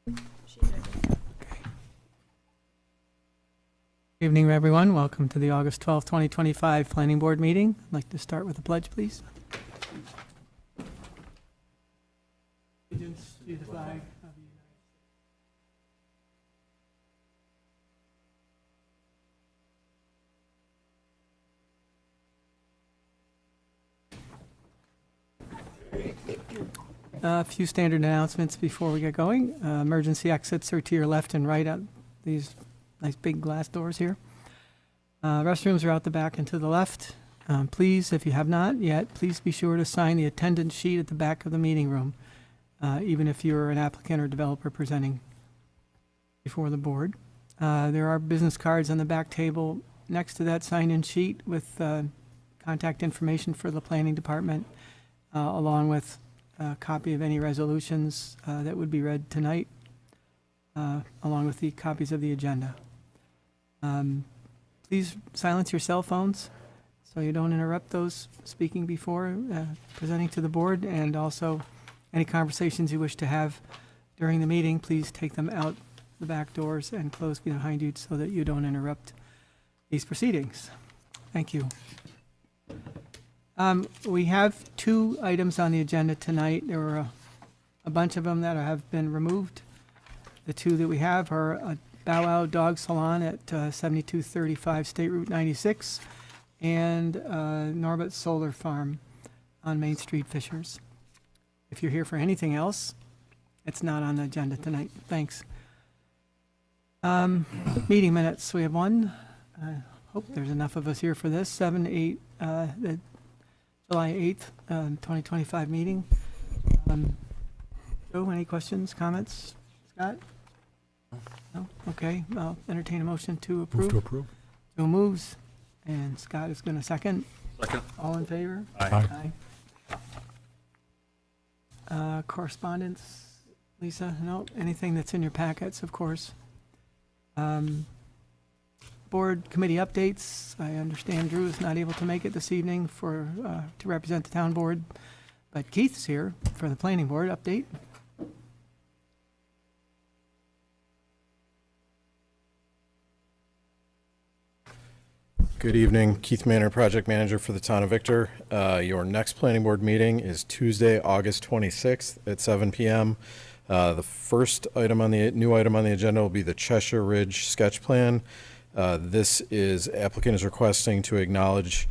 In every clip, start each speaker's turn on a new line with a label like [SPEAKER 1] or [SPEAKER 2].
[SPEAKER 1] Good evening, everyone. Welcome to the August 12th, 2025 Planning Board meeting. I'd like to start with a pledge, please. Allegiance to the flag of the United States. A few standard announcements before we get going. Emergency exits are to your left and right out these nice big glass doors here. Restrooms are out the back and to the left. Please, if you have not yet, please be sure to sign the attendance sheet at the back of the meeting room, even if you're an applicant or developer presenting before the board. There are business cards on the back table next to that sign-in sheet with contact information for the planning department, along with a copy of any resolutions that would be read tonight, along with the copies of the agenda. Please silence your cell phones so you don't interrupt those speaking before presenting to the board, and also any conversations you wish to have during the meeting, please take them out the back doors and close behind you so that you don't interrupt these proceedings. Thank you. We have two items on the agenda tonight. There were a bunch of them that have been removed. The two that we have are a Bow Wow Dog Salon at 7235 State Route 96 and Norbert Solar Farm on Main Street, Fishers. If you're here for anything else, it's not on the agenda tonight. Thanks. Meeting minutes. We have one. I hope there's enough of us here for this. The July 8th, 2025 meeting. Joe, any questions, comments? Scott? No? Okay, I'll entertain a motion to approve.
[SPEAKER 2] Move to approve.
[SPEAKER 1] Joe moves, and Scott is going to second.
[SPEAKER 2] Second.
[SPEAKER 1] All in favor?
[SPEAKER 2] Aye.
[SPEAKER 1] Correspondence, Lisa? No? Anything that's in your packets, of course. Board committee updates. I understand Drew is not able to make it this evening to represent the town board, but Keith's here for the planning board update.
[SPEAKER 3] Good evening, Keith Manor, project manager for the town of Victor. Your next planning board meeting is Tuesday, August 26th at 7 p.m. The first item on the new item on the agenda will be the Cheshire Ridge sketch plan. This is applicant is requesting to acknowledge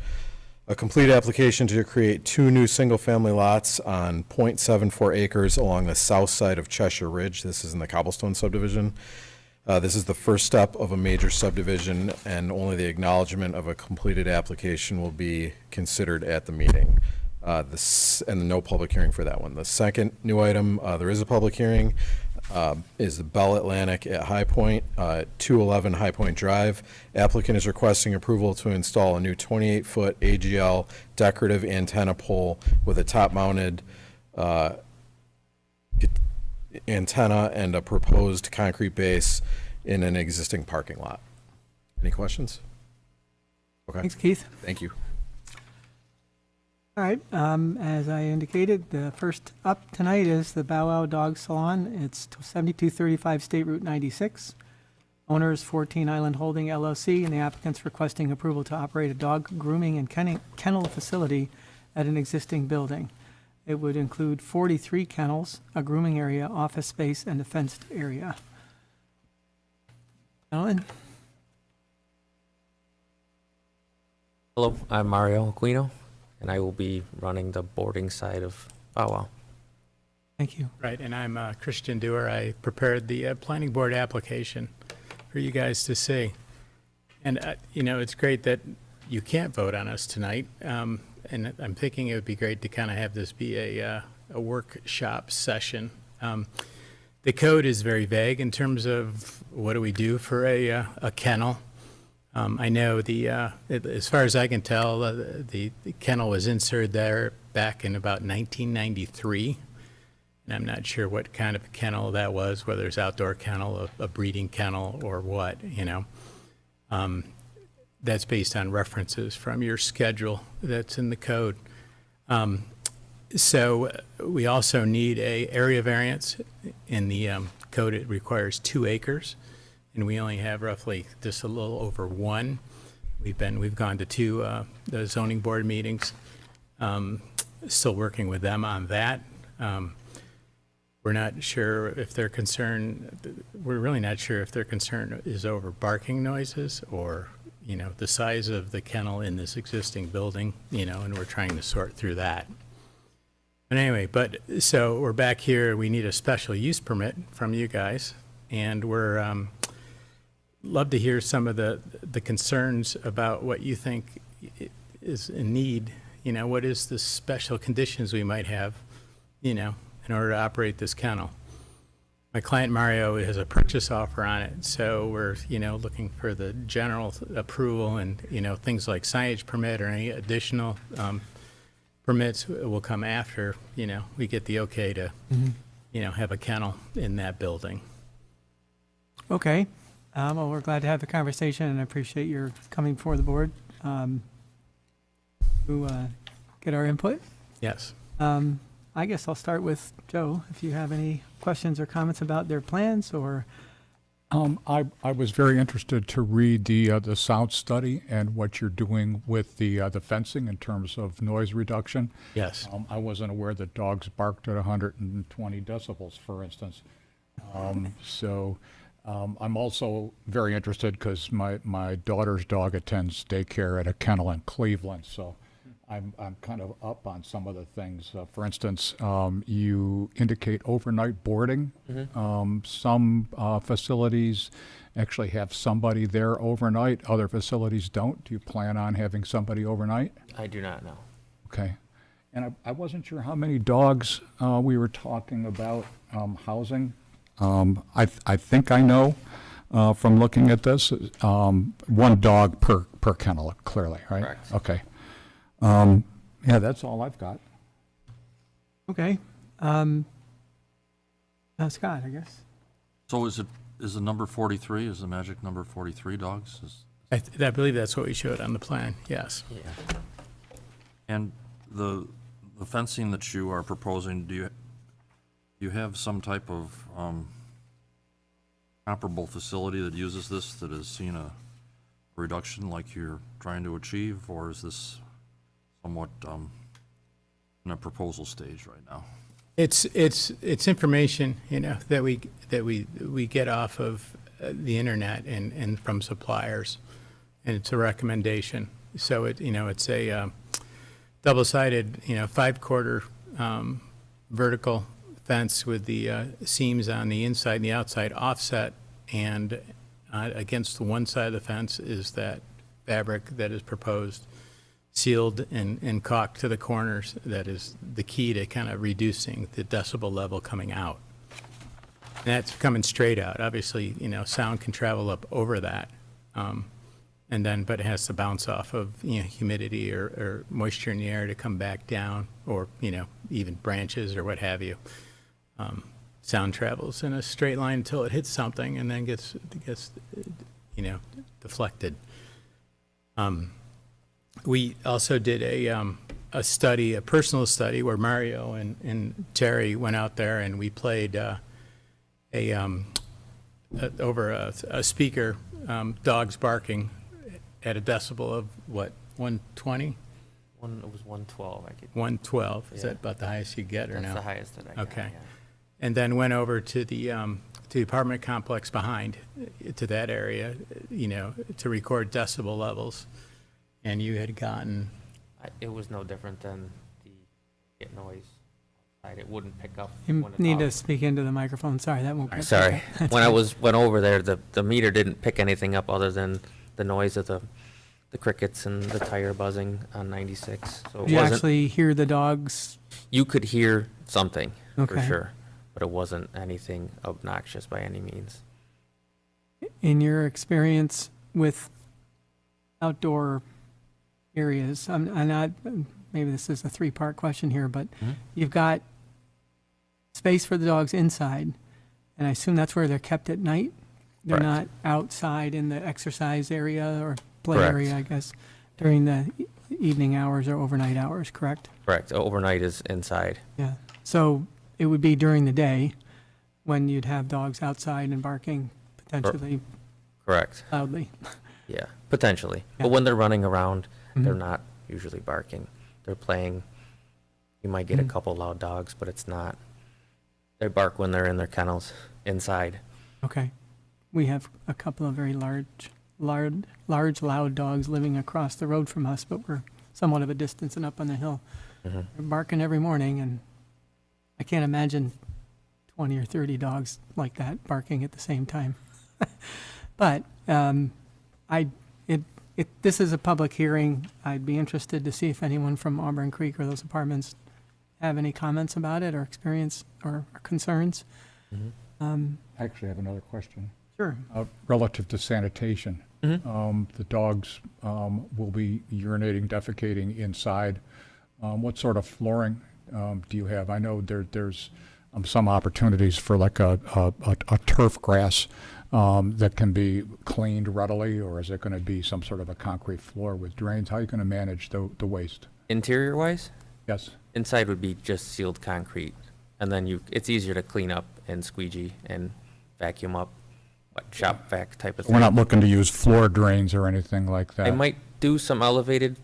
[SPEAKER 3] a complete application to create two new single-family lots on 0.74 acres along the south side of Cheshire Ridge. This is in the Cobblestone subdivision. This is the first step of a major subdivision, and only the acknowledgement of a completed application will be considered at the meeting. And no public hearing for that one. The second new item, there is a public hearing, is the Bell Atlantic at High Point, 211 High Point Drive. Applicant is requesting approval to install a new 28-foot AGL decorative antenna pole with a top-mounted antenna and a proposed concrete base in an existing parking lot. Any questions? Okay.
[SPEAKER 1] Thanks, Keith.
[SPEAKER 3] Thank you.
[SPEAKER 1] All right, as I indicated, the first up tonight is the Bow Wow Dog Salon. It's 7235 State Route 96. Owners 14 Island Holding LLC, and the applicant's requesting approval to operate a dog grooming and kennel facility at an existing building. It would include 43 kennels, a grooming area, office space, and a fenced area. Gentlemen?
[SPEAKER 4] Hello, I'm Mario Aquino, and I will be running the boarding side of Bow Wow.
[SPEAKER 1] Thank you.
[SPEAKER 5] Right, and I'm Christian Dewar. I prepared the planning board application for you guys to see. And, it's great that you can't vote on us tonight. And I'm thinking it would be great to kind of have this be a workshop session. The code is very vague in terms of what do we do for a kennel. I know as far as I can tell, the kennel was inserted there back in about 1993. And I'm not sure what kind of kennel that was, whether it's outdoor kennel, a breeding kennel, or what, That's based on references from your schedule that's in the code. So we also need a area variance in the code, it requires 2 acres, and we only have roughly just a little over 1. We've gone to 2 the zoning board meetings, still working with them on that. We're not sure if their concern, we're really not sure if their concern is over barking noises or, the size of the kennel in this existing building, and we're trying to sort through that. But anyway, so we're back here, we need a special use permit from you guys, and we're, love to hear some of the concerns about what you think is in need, what is the special conditions we might have, in order to operate this kennel. My client Mario has a purchase offer on it, so we're, looking for the general approval and, things like signage permit or any additional permits will come after, we get the okay to, have a kennel in that building.
[SPEAKER 1] Okay. Well, we're glad to have the conversation, and I appreciate your coming before the board to get our input.
[SPEAKER 5] Yes.
[SPEAKER 1] I guess I'll start with Joe, if you have any questions or comments about their plans, or,
[SPEAKER 2] I was very interested to read the sound study and what you're doing with the fencing in terms of noise reduction.
[SPEAKER 5] Yes.
[SPEAKER 2] I wasn't aware that dogs barked at 120 decibels, for instance. I'm also very interested because my daughter's dog attends daycare at a kennel in Cleveland, so I'm kind of up on some of the things. For instance, you indicate overnight boarding. Some facilities actually have somebody there overnight. Other facilities don't. Do you plan on having somebody overnight?
[SPEAKER 4] I do not know.
[SPEAKER 2] Okay. And I wasn't sure how many dogs we were talking about housing. I think I know from looking at this. 1 dog per kennel, clearly, right?
[SPEAKER 4] Correct.
[SPEAKER 2] Okay. Yeah, that's all I've got.
[SPEAKER 1] okay. Scott, I guess.
[SPEAKER 6] So is the number 43, is the magic number 43 dogs?
[SPEAKER 5] I believe that's what we showed on the plan, yes.
[SPEAKER 4] Yeah.
[SPEAKER 6] And the fencing that you are proposing, do you have some type of comparable facility that uses this that has seen a reduction like you're trying to achieve, or is this somewhat in a proposal stage right now?
[SPEAKER 5] It's information, that we get off of the internet and from suppliers, and it's a recommendation. So it's a double-sided, 5-quarter vertical fence with the seams on the inside and the outside offset, and against the one side of the fence is that fabric that is proposed, sealed and caulked to the corners. That is the key to kind of reducing the decibel level coming out. And that's coming straight out. Obviously, sound can travel up over that, but it has to bounce off of humidity or moisture in the air to come back down, or even branches or what have you. Sound travels in a straight line until it hits something and then gets deflected. We also did a study, a personal study, where Mario and Terry went out there and we played over a speaker, dogs barking at a decibel of what, 120?
[SPEAKER 4] It was 112.
[SPEAKER 5] 112. Is
[SPEAKER 4] Yeah.
[SPEAKER 5] that about the highest you get, or
[SPEAKER 4] That's
[SPEAKER 5] no?
[SPEAKER 4] the highest that I got.
[SPEAKER 5] Okay.
[SPEAKER 4] Yeah.
[SPEAKER 5] And then went over to the apartment complex behind, to that area, to record decibel levels. And you had gotten,
[SPEAKER 4] It was no different than the get noise outside. It wouldn't pick up.
[SPEAKER 1] You
[SPEAKER 4] when it's
[SPEAKER 1] need to
[SPEAKER 4] out.
[SPEAKER 1] speak into the microphone. Sorry, that won't.
[SPEAKER 4] Sorry. When I went over there, the meter didn't pick anything up other than the noise of the crickets and the tire buzzing on 96. So it
[SPEAKER 1] Did you
[SPEAKER 4] wasn't.
[SPEAKER 1] actually hear the dogs?
[SPEAKER 4] You could hear something for
[SPEAKER 1] Okay.
[SPEAKER 4] sure, but it wasn't anything obnoxious by any means.
[SPEAKER 1] In your experience with outdoor areas, I'm not, maybe this is a 3-part question here, but you've got space for the dogs inside, and I assume that's where they're kept at night? They're
[SPEAKER 4] Correct.
[SPEAKER 1] not outside in the exercise area or play
[SPEAKER 4] Correct.
[SPEAKER 1] area, I guess, during the evening hours or overnight hours, correct?
[SPEAKER 4] Correct. Overnight is inside.
[SPEAKER 1] Yeah. So it would be during the day, when you'd have dogs outside and barking potentially
[SPEAKER 4] Correct.
[SPEAKER 1] loudly.
[SPEAKER 4] Yeah, potentially.
[SPEAKER 1] Yeah.
[SPEAKER 4] But when they're running around, they're
[SPEAKER 1] Mhm.
[SPEAKER 4] not usually barking. They're playing. You might get a
[SPEAKER 1] Mhm.
[SPEAKER 4] couple loud dogs, but it's not. They bark when they're in their kennels inside.
[SPEAKER 1] Okay. We have a couple of very large, loud dogs living across the road from us, but we're somewhat of a distance and up on the hill.
[SPEAKER 4] Hmm.
[SPEAKER 1] They're barking every morning, and I can't imagine 20 or 30 dogs like that barking at the same time. But this is a public hearing. I'd be interested to see if anyone from Auburn Creek or those apartments have any comments about it or experience or concerns.
[SPEAKER 4] Mhm.
[SPEAKER 2] I actually have another question.
[SPEAKER 1] Sure.
[SPEAKER 2] Relative to sanitation.
[SPEAKER 4] Mhm.
[SPEAKER 2] The dogs will be urinating, defecating inside. What sort of flooring do you have? I know there's some opportunities for like a turf grass that can be cleaned readily, or is it going to be some sort of a concrete floor with drains? How are you going to manage the waste?
[SPEAKER 4] Interior wise,
[SPEAKER 2] Yes.
[SPEAKER 4] inside would be just sealed concrete. And then it's easier to clean up and squeegee and vacuum up, shop vac type of thing.
[SPEAKER 2] We're not looking to use floor drains or anything like that.
[SPEAKER 4] I might do some elevated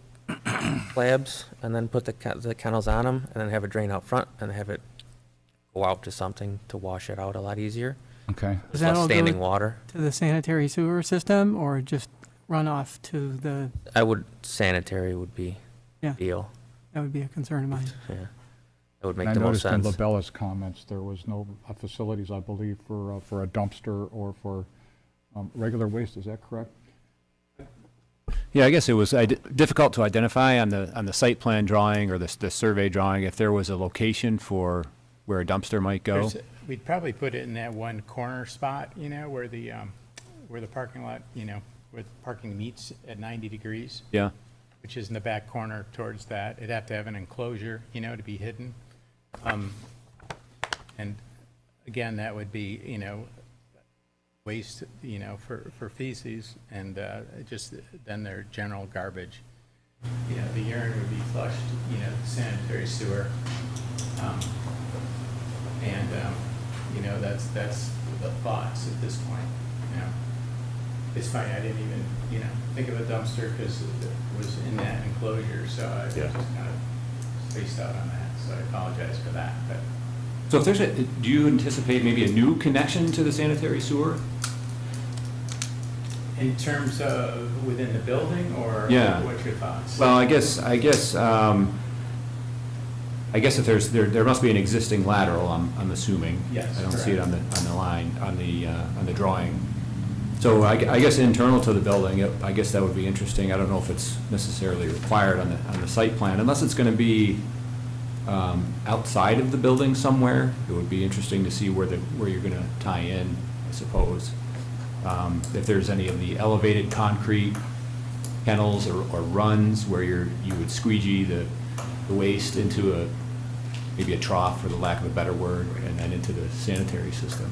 [SPEAKER 4] slabs and then put the kennels on them and then have a drain out front and have it go out to something to wash it out a lot easier.
[SPEAKER 2] Okay.
[SPEAKER 1] Does
[SPEAKER 4] There's
[SPEAKER 1] that all
[SPEAKER 4] less
[SPEAKER 1] go
[SPEAKER 4] standing water.
[SPEAKER 1] to the sanitary sewer system or just run off to the,
[SPEAKER 4] Sanitary would be
[SPEAKER 1] Yeah.
[SPEAKER 4] deal.
[SPEAKER 1] that would be a concern of mine.
[SPEAKER 4] Yeah. That would make
[SPEAKER 2] I
[SPEAKER 4] the most
[SPEAKER 2] noticed in
[SPEAKER 4] sense.
[SPEAKER 2] Labella's comments, there was no facilities, I believe, for a dumpster or for regular waste. Is that correct?
[SPEAKER 7] Yeah, I guess it was difficult to identify on the site plan drawing or the survey drawing if there was a location for where a dumpster might go.
[SPEAKER 5] We'd probably put it in that one corner spot, where the parking lot, where the parking meets at 90 degrees,
[SPEAKER 7] Yeah,
[SPEAKER 5] which is in the back corner towards that. It'd have to have an enclosure, to be hidden. And again, that would be, waste, for feces and just then their general garbage. The urine would be flushed, the sanitary sewer. And, that's the thoughts at this point, It's funny, I didn't even, think of a dumpster because it was in that enclosure, so I just kind of spaced out on that, so I apologize for that, but.
[SPEAKER 7] so if do you anticipate maybe a new connection to the sanitary sewer?
[SPEAKER 5] In terms of within the building, or
[SPEAKER 7] Yeah.
[SPEAKER 5] what's your thoughts?
[SPEAKER 7] Well, I guess if there must be an existing lateral, I'm assuming.
[SPEAKER 5] Yes,
[SPEAKER 7] I don't see it
[SPEAKER 5] correct.
[SPEAKER 7] on the line, on the drawing. So I guess internal to the building, I guess that would be interesting. I don't know if it's necessarily required on the site plan, unless it's gonna be outside of the building somewhere. It would be interesting to see where you're gonna tie in, I suppose. If there's any of the elevated concrete kennels or runs where you would squeegee the waste into maybe a trough, for the lack of a better word, and then into the sanitary system.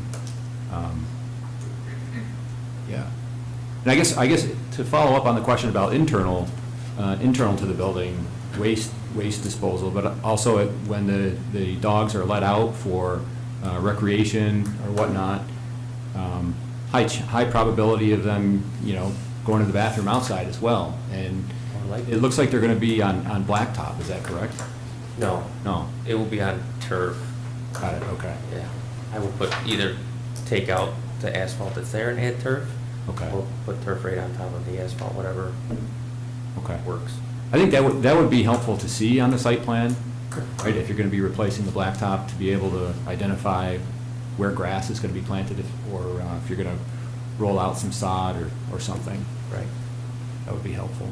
[SPEAKER 7] Yeah. And I guess to follow up on the question about internal to the building, waste disposal, but also when the dogs are let out for recreation or whatnot, high probability of them, going to the bathroom outside as well. And it looks like they're going to be on blacktop. Is that correct?
[SPEAKER 4] No,
[SPEAKER 7] No.
[SPEAKER 4] it will be on turf.
[SPEAKER 7] Got it. Okay.
[SPEAKER 4] Yeah. I will take out the asphalt that's there and add turf.
[SPEAKER 7] Okay.
[SPEAKER 4] Or put turf right on top of the asphalt, whatever
[SPEAKER 7] Okay.
[SPEAKER 4] works.
[SPEAKER 7] I think that would be helpful to see on the site plan, right? If you're going to be replacing the blacktop, to be able to identify where grass is going to be planted, or if you're going to roll out some sod or something, right? That would be helpful.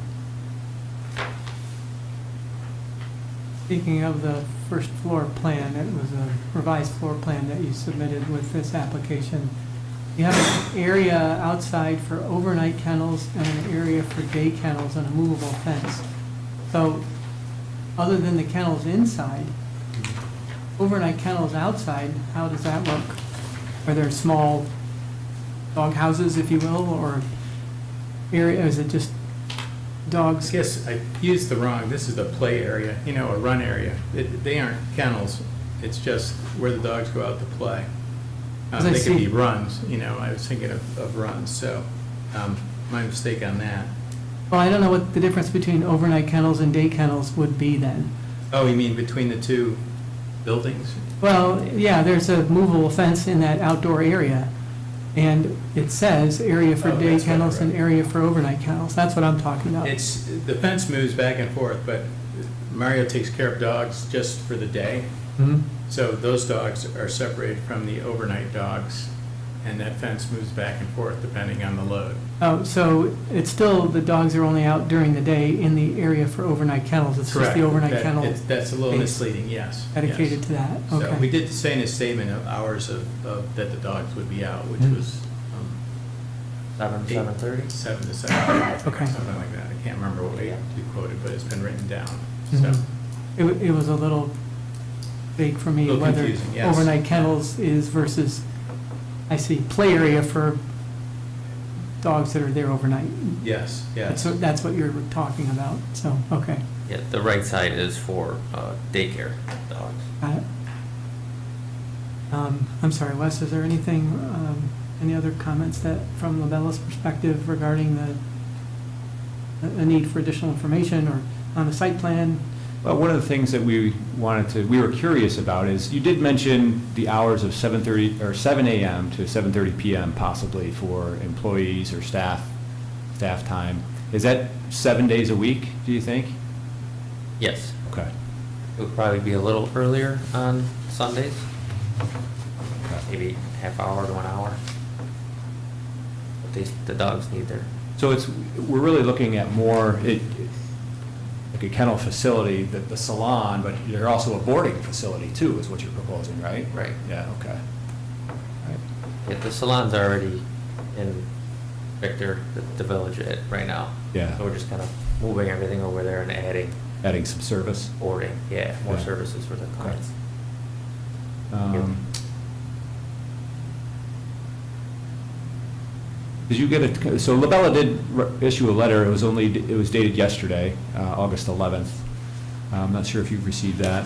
[SPEAKER 1] Speaking of the first floor plan, it was a revised floor plan that you submitted with this application. You have an area outside for overnight kennels and an area for day kennels and a movable fence. So, other than the kennels inside, overnight kennels outside, how does that look? Are there small dog houses, if you will, or area, is it just
[SPEAKER 5] I
[SPEAKER 1] dogs?
[SPEAKER 5] guess I used this is the play area, a run area. They aren't kennels, it's just where the dogs go out to play.
[SPEAKER 1] As I
[SPEAKER 5] They could be
[SPEAKER 1] see-
[SPEAKER 5] runs, I was thinking of runs, so my mistake on that.
[SPEAKER 1] Well, I don't know what the difference between overnight kennels and day kennels would be then.
[SPEAKER 5] Oh, you mean between the two buildings?
[SPEAKER 1] Well, yeah, there's a movable fence in that outdoor area, and it says area for
[SPEAKER 5] Oh,
[SPEAKER 1] day
[SPEAKER 5] that's right,
[SPEAKER 1] kennels and
[SPEAKER 5] right.
[SPEAKER 1] area for overnight kennels. That's what I'm talking about.
[SPEAKER 5] The fence moves back and forth, but Mario takes care of dogs just for the day.
[SPEAKER 1] Mhm.
[SPEAKER 5] So those dogs are separated from the overnight dogs, and that fence moves back and forth depending on the load.
[SPEAKER 1] Oh, so it's still, the dogs are only out during the day in the area for overnight kennels. It's just
[SPEAKER 5] Correct.
[SPEAKER 1] the overnight
[SPEAKER 5] That-
[SPEAKER 1] kennel
[SPEAKER 5] That's a little
[SPEAKER 1] space
[SPEAKER 5] misleading, yes.
[SPEAKER 1] dedicated to that.
[SPEAKER 5] So we
[SPEAKER 1] Okay.
[SPEAKER 5] did say in a statement of hours that the dogs would be out, which
[SPEAKER 1] Mhm.
[SPEAKER 5] was
[SPEAKER 4] 7:30?
[SPEAKER 5] 7 to 7:30.
[SPEAKER 1] Okay.
[SPEAKER 5] Something like that. I can't remember what we quoted, but it's been written down, so.
[SPEAKER 1] Mhm. It was a little vague for me
[SPEAKER 5] Little
[SPEAKER 1] whether
[SPEAKER 5] confusing, yes.
[SPEAKER 1] overnight kennels is versus, I see, play area for dogs that are there overnight.
[SPEAKER 5] Yes, yes.
[SPEAKER 1] That's what you're talking about, so, okay.
[SPEAKER 4] Yeah, the right side is for daycare dogs.
[SPEAKER 1] Got it. I'm sorry, Wes, is there anything, any other comments that, from Labella's perspective regarding the need for additional information or on the site plan?
[SPEAKER 7] Well, one of the things that we were curious about is, you did mention the hours of 7:30, or 7 a.m. to 7:30 p.m. possibly for employees or staff time. Is that 7 days a week, do you think?
[SPEAKER 4] Yes,
[SPEAKER 7] Okay.
[SPEAKER 4] it would probably be a little earlier on Sundays, maybe half hour to 1 hour. But the dogs need their,
[SPEAKER 7] So we're really looking at more, like a kennel facility, the salon, but you're also a boarding facility too, is what you're proposing, right?
[SPEAKER 4] right.
[SPEAKER 7] Yeah, okay. Right.
[SPEAKER 4] Yeah, the salon's already in Victor, the village right now.
[SPEAKER 7] Yeah.
[SPEAKER 4] So we're just kind of moving everything over there and
[SPEAKER 7] Adding some service.
[SPEAKER 4] boarding, more
[SPEAKER 7] Yeah.
[SPEAKER 4] services for the clients.
[SPEAKER 7] Did you get so Labella did issue a letter, it was dated yesterday, August 11th. I'm not sure if you've received that.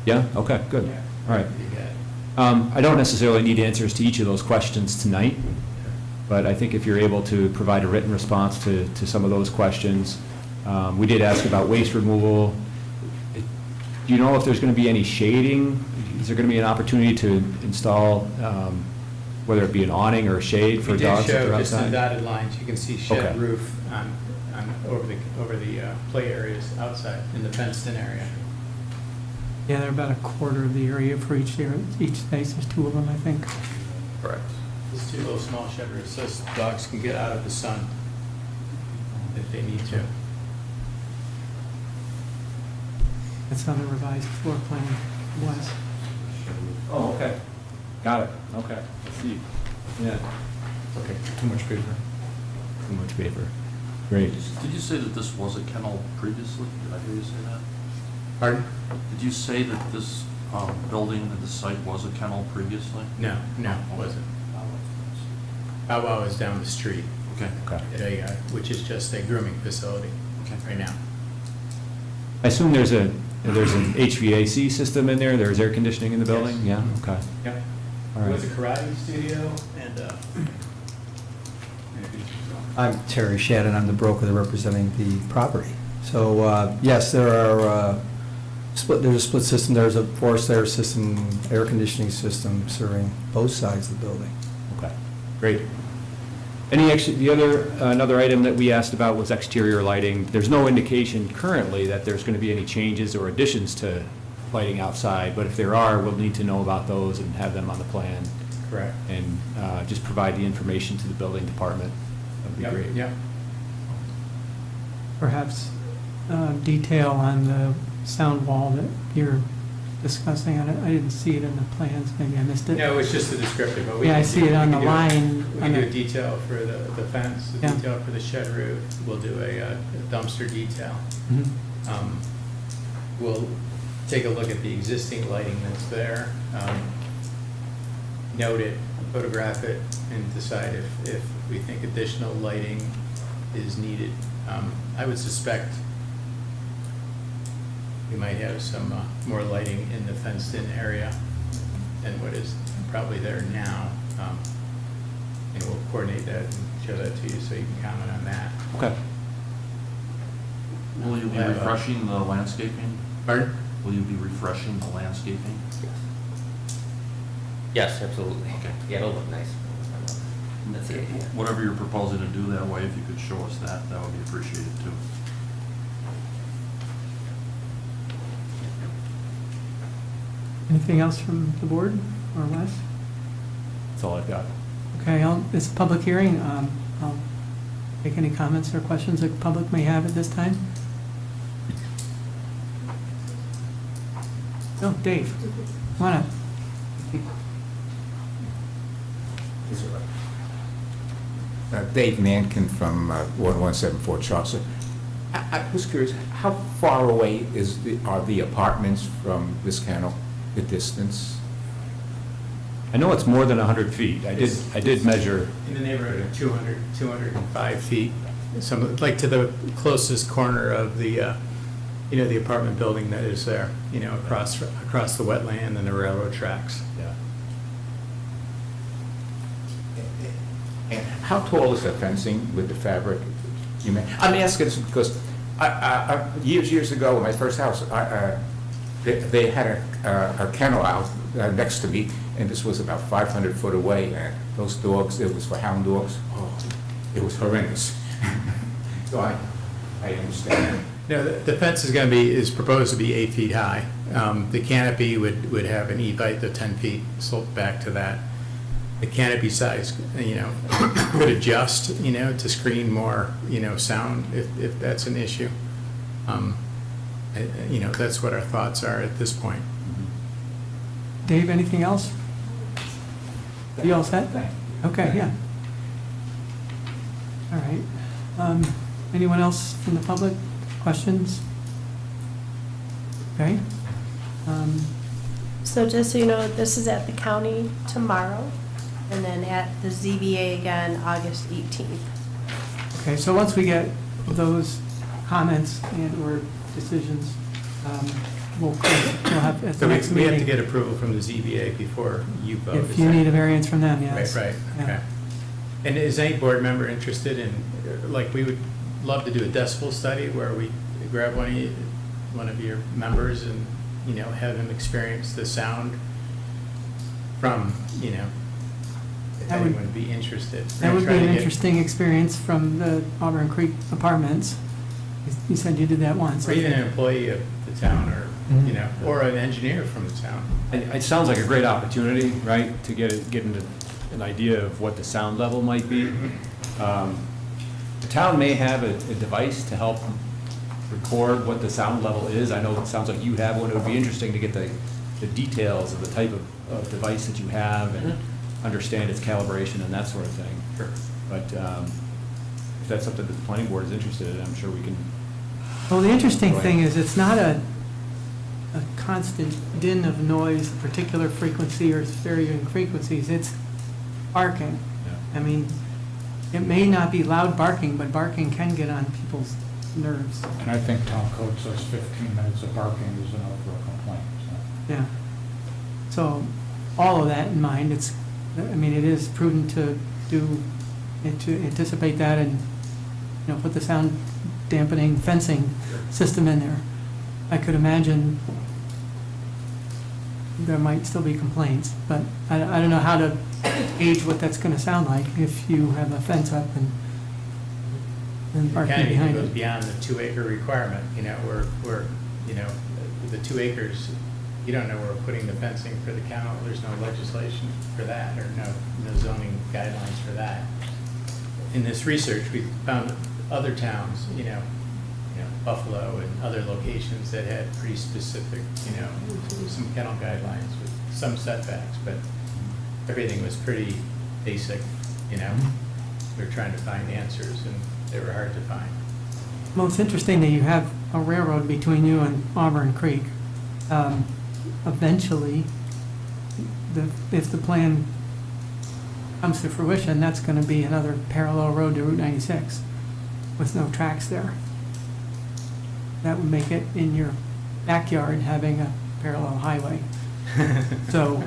[SPEAKER 7] Yeah, okay, good, all right. I don't necessarily need answers to each of those questions tonight, but I think if you're able to provide a written response to some of those questions. We did ask about waste removal. Do you know if there's going to be any shading? Is there going to be an opportunity to install, whether it be an awning or a shade for dogs that are
[SPEAKER 5] We did show just in
[SPEAKER 7] outside?
[SPEAKER 5] dotted lines, you can see shed
[SPEAKER 7] Okay.
[SPEAKER 5] roof over the play areas outside in the fenced-in area.
[SPEAKER 1] Yeah, they're about a quarter of the area for each space. There's two of them, I think.
[SPEAKER 4] Correct.
[SPEAKER 5] Just two little small shed roofs, so dogs can get out of the sun if they need to.
[SPEAKER 1] That's on the revised floor plan, Wes.
[SPEAKER 7] Oh, okay. Got it, okay, I see. Yeah. Okay,
[SPEAKER 3] Too much paper.
[SPEAKER 7] too much paper. Great.
[SPEAKER 6] Did you say that this was a kennel previously? Did I hear you say that?
[SPEAKER 5] Pardon?
[SPEAKER 6] Did you say that this building at the site was a kennel previously?
[SPEAKER 5] No, it wasn't. Bow Wow is down the street,
[SPEAKER 6] Okay,
[SPEAKER 7] Okay.
[SPEAKER 5] which is just a grooming facility
[SPEAKER 6] okay.
[SPEAKER 5] right now.
[SPEAKER 7] I assume there's an HVAC system in there, there's air conditioning in the building?
[SPEAKER 5] Yes.
[SPEAKER 7] Yeah, okay.
[SPEAKER 5] Yep.
[SPEAKER 7] All
[SPEAKER 5] It
[SPEAKER 7] right.
[SPEAKER 5] was a karate studio and
[SPEAKER 8] I'm Terry Shannon, I'm the broker that representing the property. So, yes, there's a split system, there's a forced air system, air conditioning system serving both sides of the building.
[SPEAKER 7] Okay, great. Another item that we asked about was exterior lighting. There's no indication currently that there's going to be any changes or additions to lighting outside, but if there are, we'll need to know about those and have them on the plan
[SPEAKER 5] correct.
[SPEAKER 7] and just provide the information to the building department. That'd be
[SPEAKER 5] Yep,
[SPEAKER 7] great.
[SPEAKER 5] Yep.
[SPEAKER 1] Perhaps detail on the sound wall that you're discussing. I didn't see it in the plans, maybe I missed it.
[SPEAKER 5] No, it's just a descriptive, but we
[SPEAKER 1] Yeah, I
[SPEAKER 5] can
[SPEAKER 1] see it on
[SPEAKER 5] we
[SPEAKER 1] the
[SPEAKER 5] can do
[SPEAKER 1] line.
[SPEAKER 5] We
[SPEAKER 1] on
[SPEAKER 5] can do
[SPEAKER 1] the-
[SPEAKER 5] a detail for the fence, a
[SPEAKER 1] Yeah.
[SPEAKER 5] detail for the shed roof, we'll do a dumpster detail.
[SPEAKER 1] Mhm.
[SPEAKER 5] We'll take a look at the existing lighting that's there, note it, photograph it, and decide if we think additional lighting is needed. I would suspect we might have some more lighting in the fenced-in area than what is probably there now. And we'll coordinate that and show that to you so you can comment on that.
[SPEAKER 7] Okay.
[SPEAKER 6] Will you be refreshing the landscaping?
[SPEAKER 5] Pardon?
[SPEAKER 6] Will you be refreshing the landscaping?
[SPEAKER 4] Yes, absolutely.
[SPEAKER 6] Okay.
[SPEAKER 4] Yeah, it'll look nice. That's the idea.
[SPEAKER 6] Whatever you're proposing to do that way, if you could show us that, that would be appreciated too.
[SPEAKER 1] Anything else from the board or Wes?
[SPEAKER 7] That's all I've got.
[SPEAKER 1] Okay, it's a public hearing. I'll take any comments or questions the public may have at this time. No, Dave, come on up.
[SPEAKER 9] Dave Nankin from 1174 Chaucer. I was curious, how far away are the apartments from this kennel, the distance?
[SPEAKER 7] I know it's more than 100 feet. I did measure.
[SPEAKER 5] In the neighborhood of 200, 205 feet, like to the closest corner of the, the apartment building that is there, across the wetland and the railroad tracks.
[SPEAKER 7] Yeah.
[SPEAKER 9] And how tall is the fencing with the fabric? I'm asking this because years ago, in my first house, they had a kennel out next to me, and this was about 500 foot away, and those dogs, it was for hound dogs. Oh, it was horrendous. So I understand.
[SPEAKER 5] No, the fence is proposed to be 8 feet high. The canopy would have an height of 10 feet, sloped back to that. The canopy size, could adjust, to screen more, sound if that's an issue. That's what our thoughts are at this point.
[SPEAKER 1] Dave, anything else? You all set? Okay, yeah. All right. Anyone else from the public? Questions? Okay.
[SPEAKER 10] So just so you know, this is at the county tomorrow, and then at the ZBA again, August 18th.
[SPEAKER 1] Okay, so once we get those comments and/or decisions, we'll have at the
[SPEAKER 5] So
[SPEAKER 1] next
[SPEAKER 5] we have to
[SPEAKER 1] meeting.
[SPEAKER 5] get approval from the ZBA before you vote.
[SPEAKER 1] If
[SPEAKER 5] is
[SPEAKER 1] you
[SPEAKER 5] that-
[SPEAKER 1] need a variance from them, yes.
[SPEAKER 5] Right,
[SPEAKER 1] Yeah.
[SPEAKER 5] okay. And is any board member interested in, we would love to do a decibel study where we grab one of your members and, have them experience the sound from, if
[SPEAKER 1] That would-
[SPEAKER 5] anyone would be interested. We're
[SPEAKER 1] That
[SPEAKER 5] gonna
[SPEAKER 1] would be
[SPEAKER 5] try to
[SPEAKER 1] an
[SPEAKER 5] get-
[SPEAKER 1] interesting experience from the Auburn Creek Apartments. You said you did that once.
[SPEAKER 5] Or even an employee of the town or,
[SPEAKER 1] Mhm.
[SPEAKER 5] or an engineer from the town.
[SPEAKER 7] It sounds like a great opportunity, right, to get into an idea of what the sound level might be. The town may have a device to help record what the sound level is. I know it sounds like you have one. It would be interesting to get the details of the type of device that you have and understand its calibration and that sort of thing.
[SPEAKER 5] Sure.
[SPEAKER 7] But if that's something that the planning board is interested in, I'm sure we can.
[SPEAKER 1] Well, the interesting
[SPEAKER 7] Go
[SPEAKER 1] thing
[SPEAKER 7] ahead.
[SPEAKER 1] is it's not a constant din of noise, particular frequency or varying frequencies. It's barking. I mean, it may not be loud barking, but barking can get on people's nerves.
[SPEAKER 2] And I think town code says 15 minutes of barking is enough for a complaint, so.
[SPEAKER 1] Yeah. So, all of that in mind, it is prudent to anticipate that and, put the sound dampening fencing system in there. I could imagine there might still be complaints, but I don't know how to gauge what that's gonna sound like if you have a fence up and barking
[SPEAKER 5] Canopy
[SPEAKER 1] behind
[SPEAKER 5] goes
[SPEAKER 1] it.
[SPEAKER 5] beyond the 2 acre requirement, we're, the 2 acres, you don't know where we're putting the fencing for the kennel, there's no legislation for that, or no zoning guidelines for that. In this research, we found other towns, Buffalo and other locations that had pretty specific, some kennel guidelines with some setbacks, but everything was pretty basic, We were trying to find answers and they were hard to find.
[SPEAKER 1] Well, it's interesting that you have a railroad between you and Auburn Creek. Eventually, if the plan comes to fruition, that's gonna be another parallel road to Route 96 with no tracks there. That would make it in your backyard having a parallel highway. So,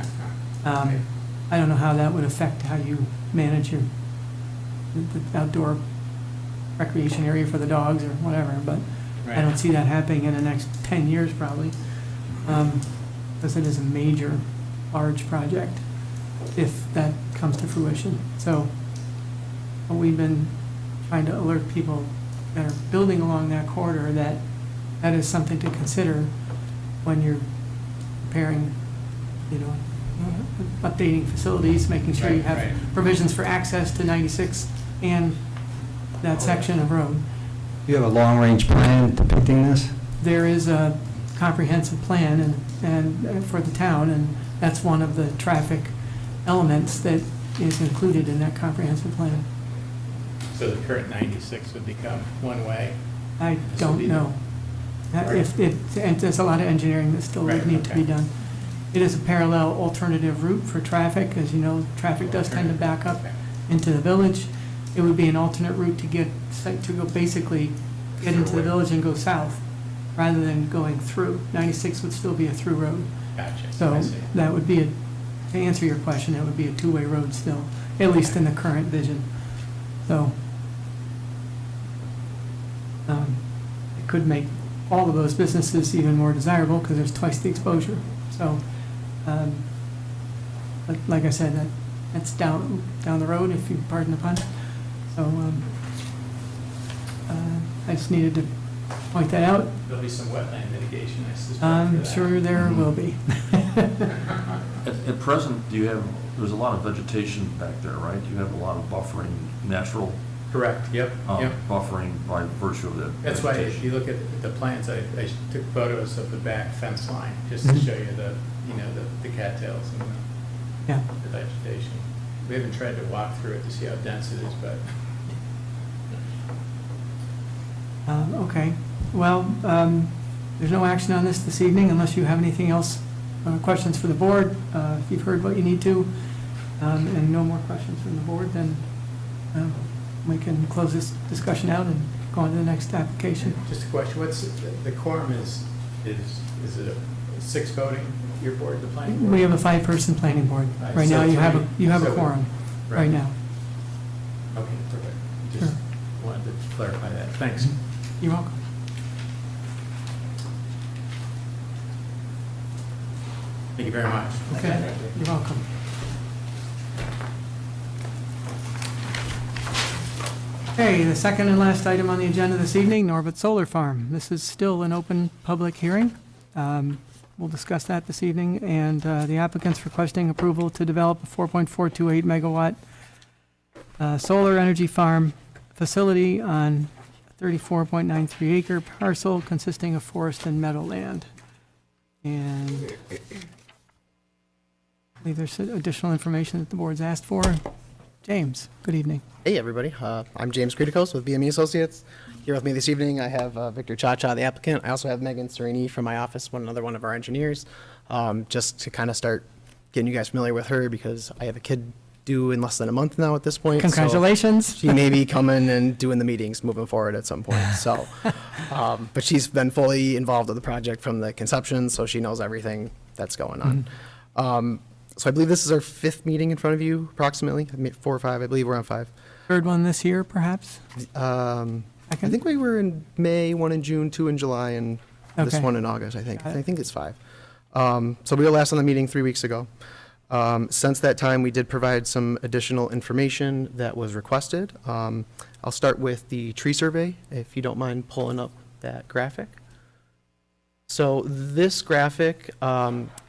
[SPEAKER 1] I don't know how that would affect how you manage the outdoor recreation area for the dogs or whatever, but I don't see that happening in the next 10 years probably, because it is a major, large project, if that comes to fruition. So we've been trying to alert people that are building along that corridor that that is something to consider when you're preparing, you know, updating facilities, making sure you have provisions for access to 96 and that section of road.
[SPEAKER 8] You have a long-range plan depicting this?
[SPEAKER 1] There is a comprehensive plan and for the town, and that's one of the traffic elements that is included in that comprehensive plan.
[SPEAKER 5] So the current 96 would become one-way?
[SPEAKER 1] I
[SPEAKER 5] This will
[SPEAKER 1] don't
[SPEAKER 5] be
[SPEAKER 1] know. And there's a lot of engineering that still would
[SPEAKER 5] Right,
[SPEAKER 1] need to be
[SPEAKER 5] okay.
[SPEAKER 1] done. It is a parallel alternative route for traffic. As you know, traffic does tend to back up into the village. It would be an alternate route to go basically get into the village and go south, rather than going through. 96 would still be a through road.
[SPEAKER 5] Gotcha.
[SPEAKER 1] So
[SPEAKER 5] I see.
[SPEAKER 1] that would be, to answer your question, it would be a two-way road still, at least in the current vision. So it could make all of those businesses even more desirable because there's twice the exposure. So, but like I said, that's down the road, if you pardon the pun. So I just needed to point that out.
[SPEAKER 5] There'll be some wetland mitigation, I suspect. for
[SPEAKER 1] I'm
[SPEAKER 5] that.
[SPEAKER 1] sure there will be.
[SPEAKER 6] At present, there's a lot of vegetation back there, right? You have a lot of buffering, natural
[SPEAKER 5] Correct, yep, yep.
[SPEAKER 6] buffering by virtue of that
[SPEAKER 5] That's why if
[SPEAKER 6] vegetation.
[SPEAKER 5] you look at the plans, I took photos of the back fence line, just to
[SPEAKER 1] Mhm.
[SPEAKER 5] show you the cattails and
[SPEAKER 1] Yeah.
[SPEAKER 5] the vegetation. We haven't tried to walk through it to see how dense it is, but
[SPEAKER 1] Okay, well, there's no action on this evening unless you have anything else, questions for the board. If you've heard what you need to, and no more questions from the board, then we can close this discussion out and go on to the next application.
[SPEAKER 5] just a question, what's, the quorum is it a 6 voting, your board, the planning board?
[SPEAKER 1] We have a 5-person planning board.
[SPEAKER 5] Right,
[SPEAKER 1] Right now,
[SPEAKER 5] so
[SPEAKER 1] you have
[SPEAKER 5] three-
[SPEAKER 1] a
[SPEAKER 5] so-
[SPEAKER 1] quorum right now.
[SPEAKER 5] Okay, perfect.
[SPEAKER 1] Sure.
[SPEAKER 5] Just wanted to clarify that. Thanks.
[SPEAKER 1] You're welcome.
[SPEAKER 5] Thank you very much.
[SPEAKER 1] Okay, you're welcome. Okay, the second and last item on the agenda this evening, Norbert Solar Farm. This is still an open public hearing. We'll discuss that this evening, and the applicant's requesting approval to develop a 4.428 megawatt solar energy farm facility on a 34.93 acre parcel consisting of forest and meadowland. And I believe there's additional information that the board's asked for. James, good evening.
[SPEAKER 11] Hey, everybody. I'm James Kritikos with BME Associates. Here with me this evening, I have Victor Chacha, the applicant. I also have Megan Serini from my office, another one of our engineers, just to kind of start getting you guys familiar with her because I have a kid due in less than a month now at this point. so
[SPEAKER 1] Congratulations.
[SPEAKER 11] she may be coming and doing the meetings moving forward at some point. So, but she's been fully involved with the project from the conception, so she knows everything that's going on. So I believe this is our 5th meeting in front of you, approximately 4 or 5. I believe we're on 5.
[SPEAKER 1] Third one this year, perhaps?
[SPEAKER 11] I think we were in May, 1 in June, 2 in July, and this
[SPEAKER 1] Okay.
[SPEAKER 11] one in August, I think.
[SPEAKER 1] Got it.
[SPEAKER 11] I think it's 5. So we were last on the meeting 3 weeks ago. Since that time, we did provide some additional information that was requested. I'll start with the tree survey, if you don't mind pulling up that graphic. So this graphic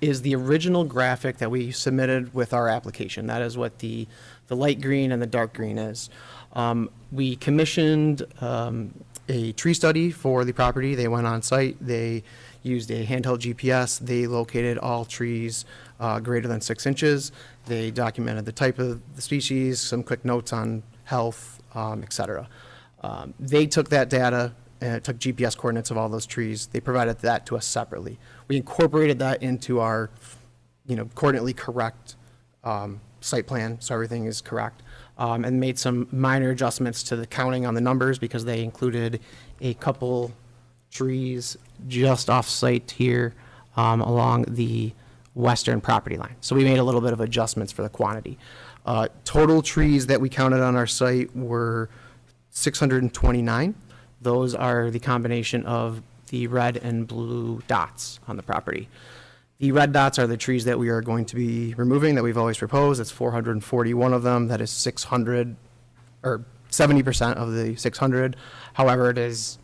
[SPEAKER 11] is the original graphic that we submitted with our application. That is what the light green and the dark green is. We commissioned a tree study for the property. They went on site. They used a handheld GPS. They located all trees greater than 6 inches. They documented the type of the species, some quick notes on health, et cetera. They took that data and took GPS coordinates of all those trees. They provided that to us separately. We incorporated that into our, coordinately correct site plan, so everything is correct, and made some minor adjustments to the counting on the numbers because they included a couple trees just off-site here along the western property line. So we made a little bit of adjustments for the quantity. Total trees that we counted on our site were 629. Those are the combination of the red and blue dots on the property. The red dots are the trees that we are going to be removing that we've always proposed. It's 441 of them. That is 600, or 70% of the 600. However, it is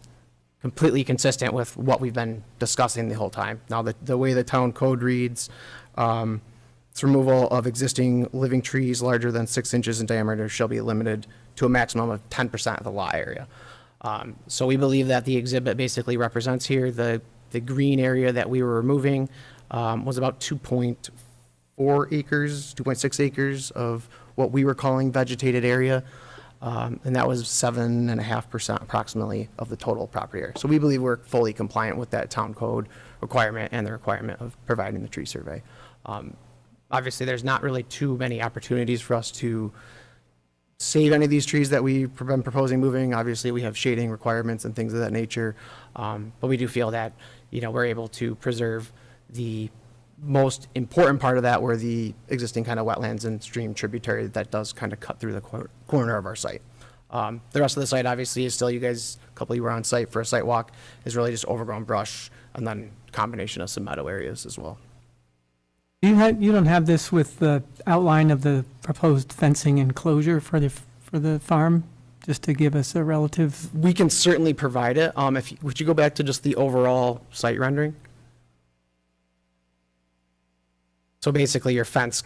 [SPEAKER 11] completely consistent with what we've been discussing the whole time. Now, the way the town code reads, it's removal of existing living trees larger than 6 inches in diameter shall be limited to a maximum of 10% of the lot area. So we believe that the exhibit basically represents here the green area that we were removing was about 2.4 acres, 2.6 acres of what we were calling vegetated area. And that was 7.5% approximately of the total property area. So we believe we're fully compliant with that town code requirement and the requirement of providing the tree survey. Obviously, there's not really too many opportunities for us to save any of these trees that we've been proposing moving. Obviously, we have shading requirements and things of that nature. But we do feel that, we're able to preserve the most important part of that, were the existing kind of wetlands and stream tributary that does kind of cut through the corner of our site. The rest of the site obviously is still, you guys, a couple of you were on site for a site walk, is really just overgrown brush and then combination of some meadow areas as well.
[SPEAKER 1] You don't have this with the outline of the proposed fencing enclosure for the farm, just to give us a relative?
[SPEAKER 11] We can certainly provide it. Would you go back to just the overall site rendering? So basically your fence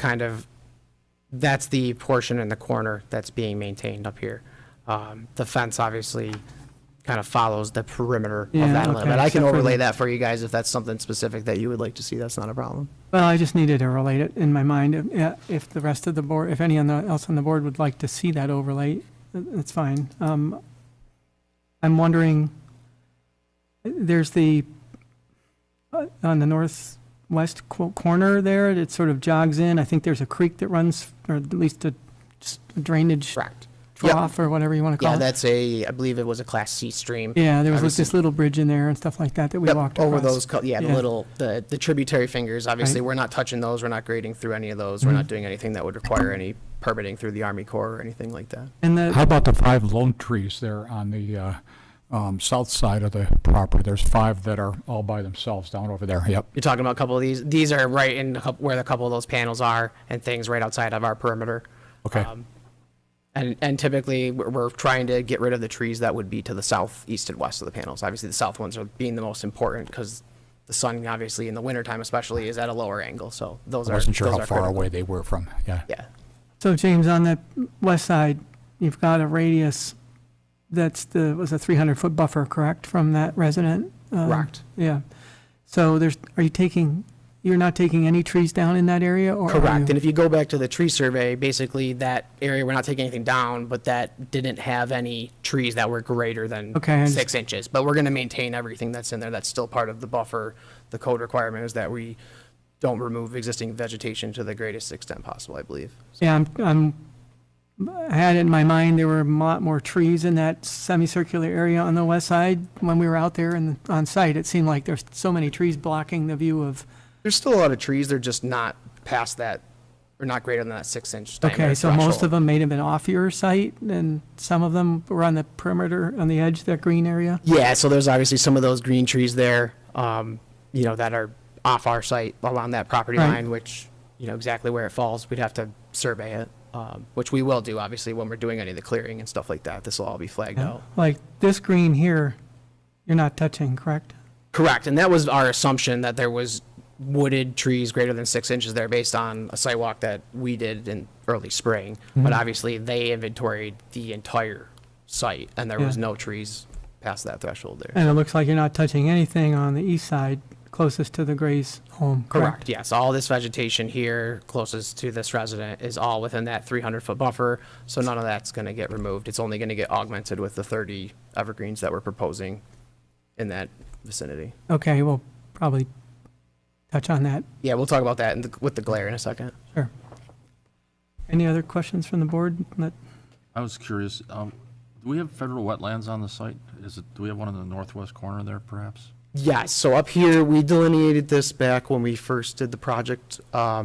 [SPEAKER 11] that's the portion in the corner that's being maintained up here. The fence obviously kind of follows the perimeter of
[SPEAKER 1] Yeah,
[SPEAKER 11] that a little
[SPEAKER 1] okay,
[SPEAKER 11] bit. I can
[SPEAKER 1] except for
[SPEAKER 11] overlay
[SPEAKER 1] the-
[SPEAKER 11] that for you guys if that's something specific that you would like to see. That's not a problem.
[SPEAKER 1] Well, I just needed to relate it in my mind. If the rest of the board, if anyone else on the board would like to see that overlay, that's fine. I'm wondering, there's on the northwest corner there, it sort of jogs in. I think there's a creek that runs, or at least just a drainage
[SPEAKER 11] Correct. Yep.
[SPEAKER 1] trough or whatever you want to call
[SPEAKER 11] Yeah,
[SPEAKER 1] it.
[SPEAKER 11] that's I believe it was a Class C stream.
[SPEAKER 1] Yeah, there was
[SPEAKER 11] obviously-
[SPEAKER 1] this little bridge in there and stuff like that we
[SPEAKER 11] Yep,
[SPEAKER 1] walked across.
[SPEAKER 11] over those, the
[SPEAKER 1] Yeah.
[SPEAKER 11] little, the tributary fingers, obviously,
[SPEAKER 1] Right.
[SPEAKER 11] we're not touching those, we're not grading through any of those, we're not doing anything that would require any permitting through the Army Corps or anything like that.
[SPEAKER 1] And
[SPEAKER 2] How about the 5 lone trees there on the south side of the property? There's 5 that are all by themselves down over there. Yep.
[SPEAKER 11] You're talking about a couple of these are right in where a couple of those panels are and things right outside of our perimeter.
[SPEAKER 2] Okay.
[SPEAKER 11] And typically, we're trying to get rid of the trees that would be to the south, east, and west of the panels. Obviously, the south ones are being the most important because the sun, obviously, in the wintertime especially, is at a lower angle, so those
[SPEAKER 2] I
[SPEAKER 11] are
[SPEAKER 2] wasn't sure
[SPEAKER 11] those
[SPEAKER 2] how
[SPEAKER 11] are
[SPEAKER 2] far
[SPEAKER 11] critical.
[SPEAKER 2] away they were from, yeah.
[SPEAKER 11] Yeah.
[SPEAKER 1] So James, on the west side, you've got a radius was a 300-foot buffer, correct, from that resident?
[SPEAKER 11] Correct.
[SPEAKER 1] Yeah. So you're not taking any trees down in that area, or? are
[SPEAKER 11] Correct,
[SPEAKER 1] you?
[SPEAKER 11] and if you go back to the tree survey, basically that area, we're not taking anything down, but that didn't have any trees that were greater than
[SPEAKER 1] Okay, I
[SPEAKER 11] 6 inches. But we're gonna maintain everything that's in there, that's still part of the buffer. The code requirement is that we don't remove existing vegetation to the greatest extent possible, I believe.
[SPEAKER 1] Yeah, I had it in my mind, there were a lot more trees in that semicircular area on the west side. When we were out there and on site, it seemed like there's so many trees blocking the view of.
[SPEAKER 11] There's still a lot of trees, they're just not past that, or not greater than that 6-inch diameter
[SPEAKER 1] Okay, so most
[SPEAKER 11] threshold.
[SPEAKER 1] of them may have been off your site, and some of them were on the perimeter, on the edge, that green area?
[SPEAKER 11] Yeah, so there's obviously some of those green trees there, that are off our site along that property
[SPEAKER 1] Right.
[SPEAKER 11] line, which, exactly where it falls, we'd have to survey it, which we will do, obviously, when we're doing any of the clearing and stuff like that. This will all be flagged out.
[SPEAKER 1] Like this green here, you're not touching, correct?
[SPEAKER 11] Correct, and that was our assumption, that there was wooded trees greater than 6 inches there based on a site walk that we did in early spring. But obviously, they inventoried the entire site, and there was
[SPEAKER 1] Yeah.
[SPEAKER 11] no trees past that threshold there.
[SPEAKER 1] And it looks like you're not touching anything on the east side closest to the Gray's home, correct?
[SPEAKER 11] Correct, yes. All this vegetation here closest to this resident is all within that 300-foot buffer, so none of that's going to get removed. It's only going to get augmented with the 30 evergreens that we're proposing in that vicinity.
[SPEAKER 1] Okay, we'll probably touch on that.
[SPEAKER 11] Yeah, we'll talk about that with the glare in a second.
[SPEAKER 1] Sure. Any other questions from the board?
[SPEAKER 6] I was curious, do we have federal wetlands on the site? Do we have one in the northwest corner there, perhaps?
[SPEAKER 11] Yes, so up here, we delineated this back when we first did the project. I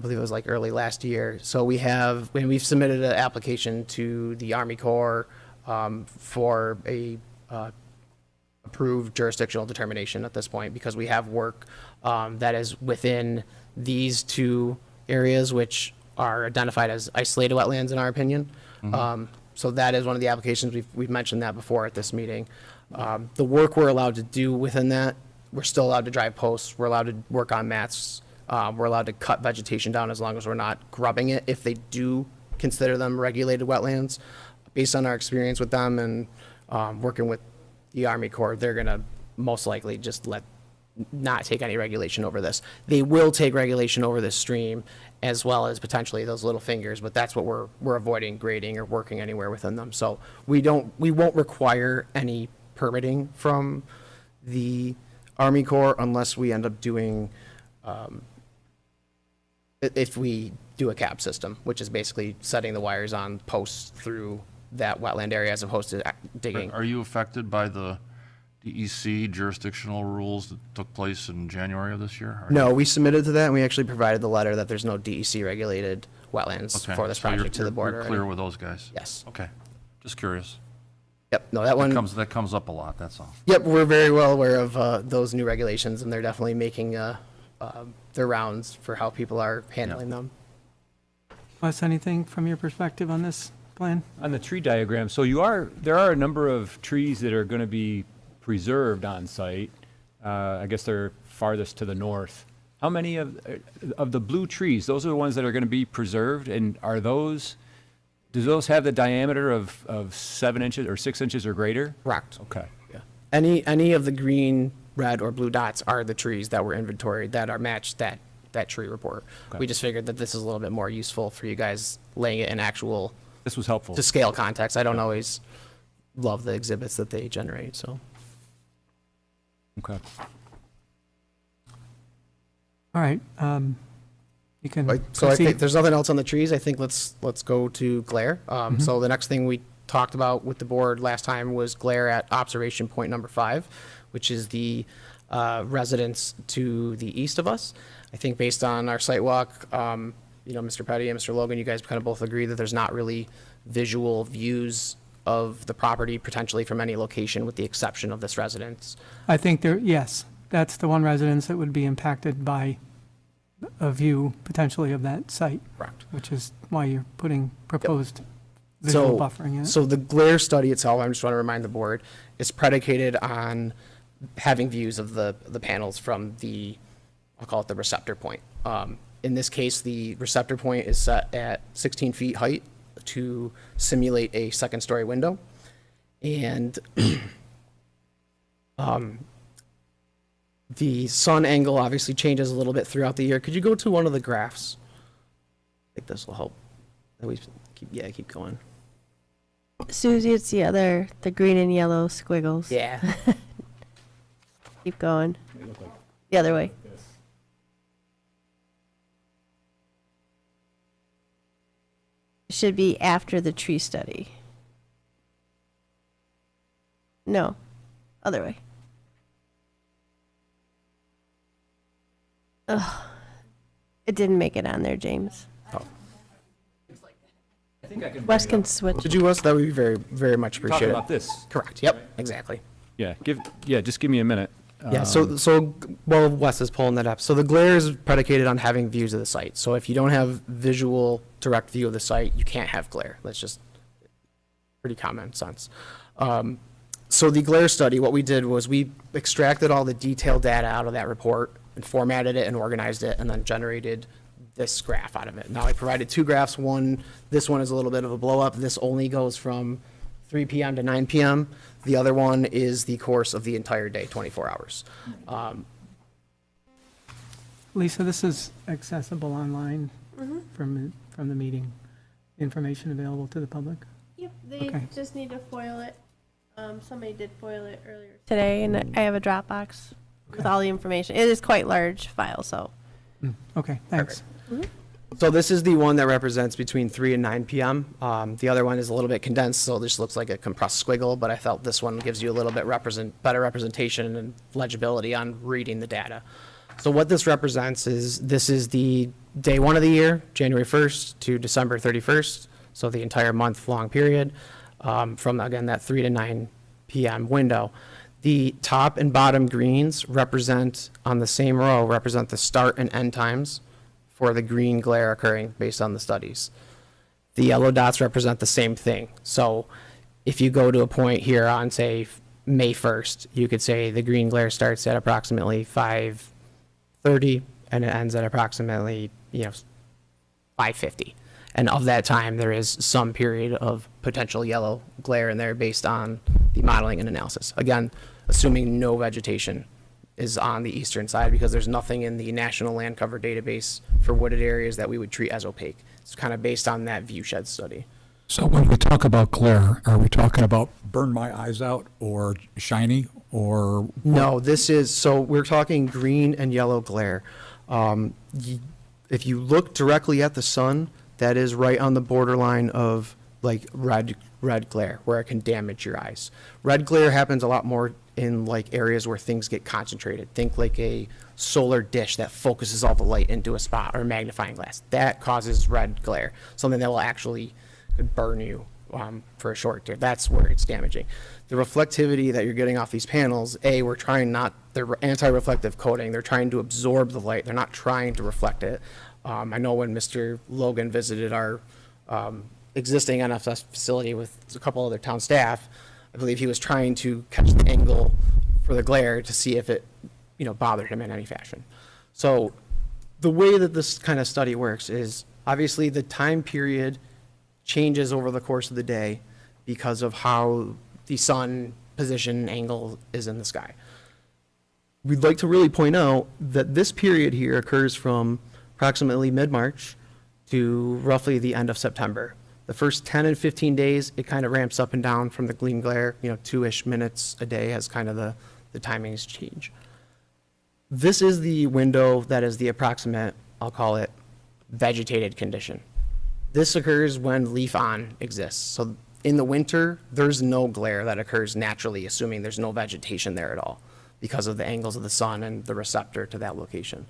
[SPEAKER 11] believe it was like early last year. So when we've submitted an application to the Army Corps for a approved jurisdictional determination at this point, because we have work that is within these two areas, which are identified as isolated wetlands in our opinion. So that is one of the applications, we've mentioned that before at this meeting. The work we're allowed to do within that, we're still allowed to drive posts, we're allowed to work on mats, we're allowed to cut vegetation down as long as we're not grubbing it, if they do consider them regulated wetlands. Based on our experience with them and working with the Army Corps, they're gonna most likely just not take any regulation over this. They will take regulation over this stream as well as potentially those little fingers, but that's what we're avoiding grading or working anywhere within them. So we won't require any permitting from the Army Corps unless we end up doing, if we do a cap system, which is basically setting the wires on posts through that wetland area as opposed to digging.
[SPEAKER 6] Are you affected by the DEC jurisdictional rules that took place in January of this year?
[SPEAKER 11] No, we submitted to that, and we actually provided the letter that there's no DEC-regulated wetlands
[SPEAKER 6] Okay,
[SPEAKER 11] for this
[SPEAKER 6] so you're-
[SPEAKER 11] project to the
[SPEAKER 6] you're
[SPEAKER 11] border.
[SPEAKER 6] clear with those guys?
[SPEAKER 11] Yes.
[SPEAKER 6] Okay, just curious.
[SPEAKER 11] Yep, no, that one,
[SPEAKER 6] That comes up a lot, that's all.
[SPEAKER 11] yep, we're very well aware of those new regulations, and they're definitely making their rounds for how people are handling them.
[SPEAKER 1] Wes, anything from your perspective on this plan?
[SPEAKER 7] On the tree diagram, so there are a number of trees that are going to be preserved on site. I guess they're farthest to the north. How many of the blue trees, those are the ones that are going to be preserved, and do those have the diameter of 7 inches or 6 inches or greater?
[SPEAKER 11] Correct.
[SPEAKER 7] Okay.
[SPEAKER 11] Any of the green, red, or blue dots are the trees that were inventoried that are matched that tree report.
[SPEAKER 7] Okay.
[SPEAKER 11] We just figured that this is a little bit more useful for you guys laying it in actual,
[SPEAKER 7] This was helpful.
[SPEAKER 11] to scale context. I don't always love the exhibits that they generate, so.
[SPEAKER 7] Okay.
[SPEAKER 1] All right, you can
[SPEAKER 11] So I think
[SPEAKER 1] proceed.
[SPEAKER 11] there's nothing else on the trees. I think let's go to glare. So the next thing we talked about with the board last time was glare at observation point number 5, which is the residence to the east of us. I think based on our site walk, Mr. Petty and Mr. Logan, you guys kind of both agree that there's not really visual views of the property potentially from any location with the exception of this residence.
[SPEAKER 1] I think yes, that's the one residence that would be impacted by a view potentially of that site,
[SPEAKER 11] Correct.
[SPEAKER 1] which is why you're putting proposed visual
[SPEAKER 11] So-
[SPEAKER 1] buffering in it.
[SPEAKER 11] So the glare study itself, I just want to remind the board, is predicated on having views of the panels from I'll call it the receptor point. In this case, the receptor point is set at 16 feet height to simulate a second-story window. And the sun angle obviously changes a little bit throughout the year. Could you go to one of the graphs? I think this will help. Keep going.
[SPEAKER 12] Susie, it's the green and yellow squiggles.
[SPEAKER 11] Yeah.
[SPEAKER 12] Keep going. The other way. Should be after the tree study. No, other way. Ugh. It didn't make it on there, James.
[SPEAKER 7] I think I can.
[SPEAKER 12] Wes can switch.
[SPEAKER 11] Could you, Wes? That would be very, very much
[SPEAKER 7] Talking
[SPEAKER 11] appreciated.
[SPEAKER 7] about this.
[SPEAKER 11] Correct. Yep. Exactly.
[SPEAKER 7] Yeah, just give me a minute.
[SPEAKER 11] Yeah. So while Wes is pulling that up, so the glare is predicated on having views of the site. So if you don't have visual direct view of the site, you can't have glare. That's just pretty common sense. So the glare study, what we did was we extracted all the detailed data out of that report and formatted it and organized it and then generated this graph out of it. Now I provided 2 graphs. This one is a little bit of a blow up. This only goes from 3 p.m. to 9 p.m. The other one is the course of the entire day, 24 hours.
[SPEAKER 1] Lisa, this is accessible online from the meeting, information available to the public?
[SPEAKER 10] Yep, they
[SPEAKER 1] Okay.
[SPEAKER 10] just need to foil it. Somebody did foil it earlier today, and I have a Dropbox with
[SPEAKER 1] Okay.
[SPEAKER 10] all the information. It is quite large file, so.
[SPEAKER 1] Okay, thanks.
[SPEAKER 11] So this is the one that represents between 3 and 9 p.m. The other one is a little bit condensed, so this looks like a compressed squiggle, but I felt this one gives you a little bit better representation and legibility on reading the data. So what this represents is, this is the day one of the year, January 1st to December 31st, so the entire month-long period, from, again, that 3 to 9 p.m. window. The top and bottom greens represent, on the same row, represent the start and end times for the green glare occurring based on the studies. The yellow dots represent the same thing. So if you go to a point here on, say, May 1st, you could say the green glare starts at approximately 5:30 and it ends at approximately, 5:50. And of that time, there is some period of potential yellow glare in there based on the modeling and analysis. Again, assuming no vegetation is on the eastern side, because there's nothing in the National Land Cover Database for wooded areas that we would treat as opaque. It's kind of based on that viewshed study.
[SPEAKER 2] So when we talk about glare, are we talking about burn my eyes out or shiny or?
[SPEAKER 11] No, so we're talking green and yellow glare. If you look directly at the sun, that is right on the borderline of like red glare, where it can damage your eyes. Red glare happens a lot more in like areas where things get concentrated. Think like a solar dish that focuses all the light into a spot, or a magnifying glass. That causes red glare, something that will actually could burn you for a short time. That's where it's damaging. The reflectivity that you're getting off these panels, they're anti-reflective coating. They're trying to absorb the light. They're not trying to reflect it. I know when Mr. Logan visited our existing NFS facility with a couple other town staff, I believe he was trying to catch the angle for the glare to see if it, bothered him in any fashion. So the way that this kind of study works is, obviously the time period changes over the course of the day because of how the sun position angle is in the sky. We'd like to really point out that this period here occurs from approximately mid-March to roughly the end of September. The first 10 and 15 days, it kind of ramps up and down from the green glare, 2-ish minutes a day as kind of the timings change. This is the window that is the approximate, I'll call it, vegetated condition. This occurs when leaf on exists. So in the winter, there's no glare that occurs naturally, assuming there's no vegetation there at all, because of the angles of the sun and the receptor to that location.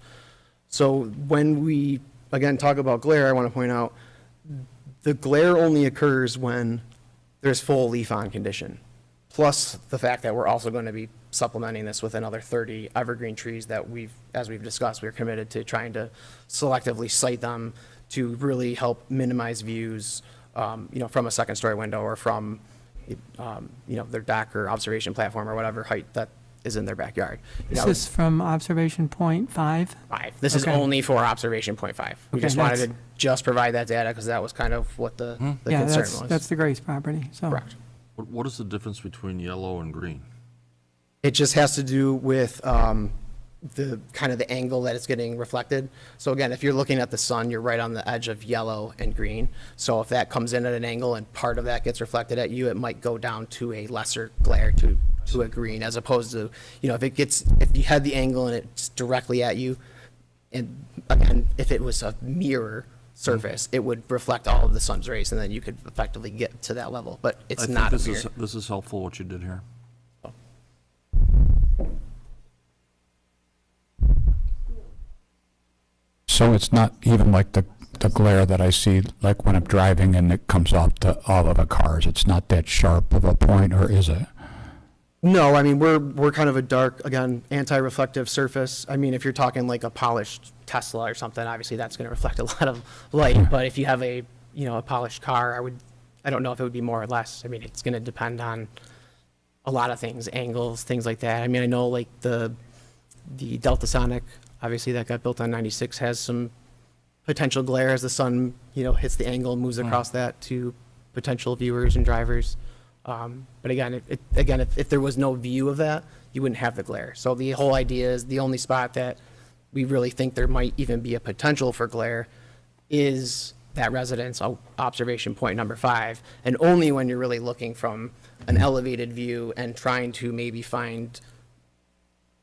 [SPEAKER 11] So when we, again, talk about glare, I want to point out the glare only occurs when there's full leaf on condition, plus the fact that we're also going to be supplementing this with another 30 evergreen trees that as we've discussed, we're committed to trying to selectively site them to really help minimize views, from a second story window or from, their deck or observation platform or whatever height that is in their backyard.
[SPEAKER 1] This is from observation point 5?
[SPEAKER 11] 5. This is
[SPEAKER 1] Okay.
[SPEAKER 11] only for observation point 5. We
[SPEAKER 1] Okay,
[SPEAKER 11] just wanted
[SPEAKER 1] that's-
[SPEAKER 11] to just provide that data because that was kind of what the
[SPEAKER 1] Yeah,
[SPEAKER 11] concern
[SPEAKER 1] that's
[SPEAKER 11] was.
[SPEAKER 1] the Grace property, so.
[SPEAKER 11] Correct.
[SPEAKER 6] What is the difference between yellow and green?
[SPEAKER 11] It just has to do with the kind of the angle that it's getting reflected. So again, if you're looking at the sun, you're right on the edge of yellow and green. So if that comes in at an angle and part of that gets reflected at you, it might go down to a lesser glare to a green, as opposed to, if you had the angle and it's directly at you, and again, if it was a mirror surface, it would reflect all of the sun's rays, and then you could effectively get to that level, but it's not a mirror.
[SPEAKER 6] This is helpful, what you did here.
[SPEAKER 2] So it's not even like the glare that I see, like when I'm driving and it comes off all of the cars. It's not that sharp of a point, or is it?
[SPEAKER 11] No, I mean, we're kind of a dark, again, anti-reflective surface. I mean, if you're talking like a polished Tesla or something, obviously that's going to reflect a lot of light. But if you have a polished car, I don't know if it would be more or less. I mean, it's going to depend on a lot of things, angles, things like that. I mean, I know like the Delta Sonic, obviously that got built on 96, has some potential glare as the sun, hits the angle and moves across that to potential viewers and drivers. But again, if there was no view of that, you wouldn't have the glare. So the whole idea is the only spot that we really think there might even be a potential for glare is that residence observation point number 5, and only when you're really looking from an elevated view and trying to maybe find,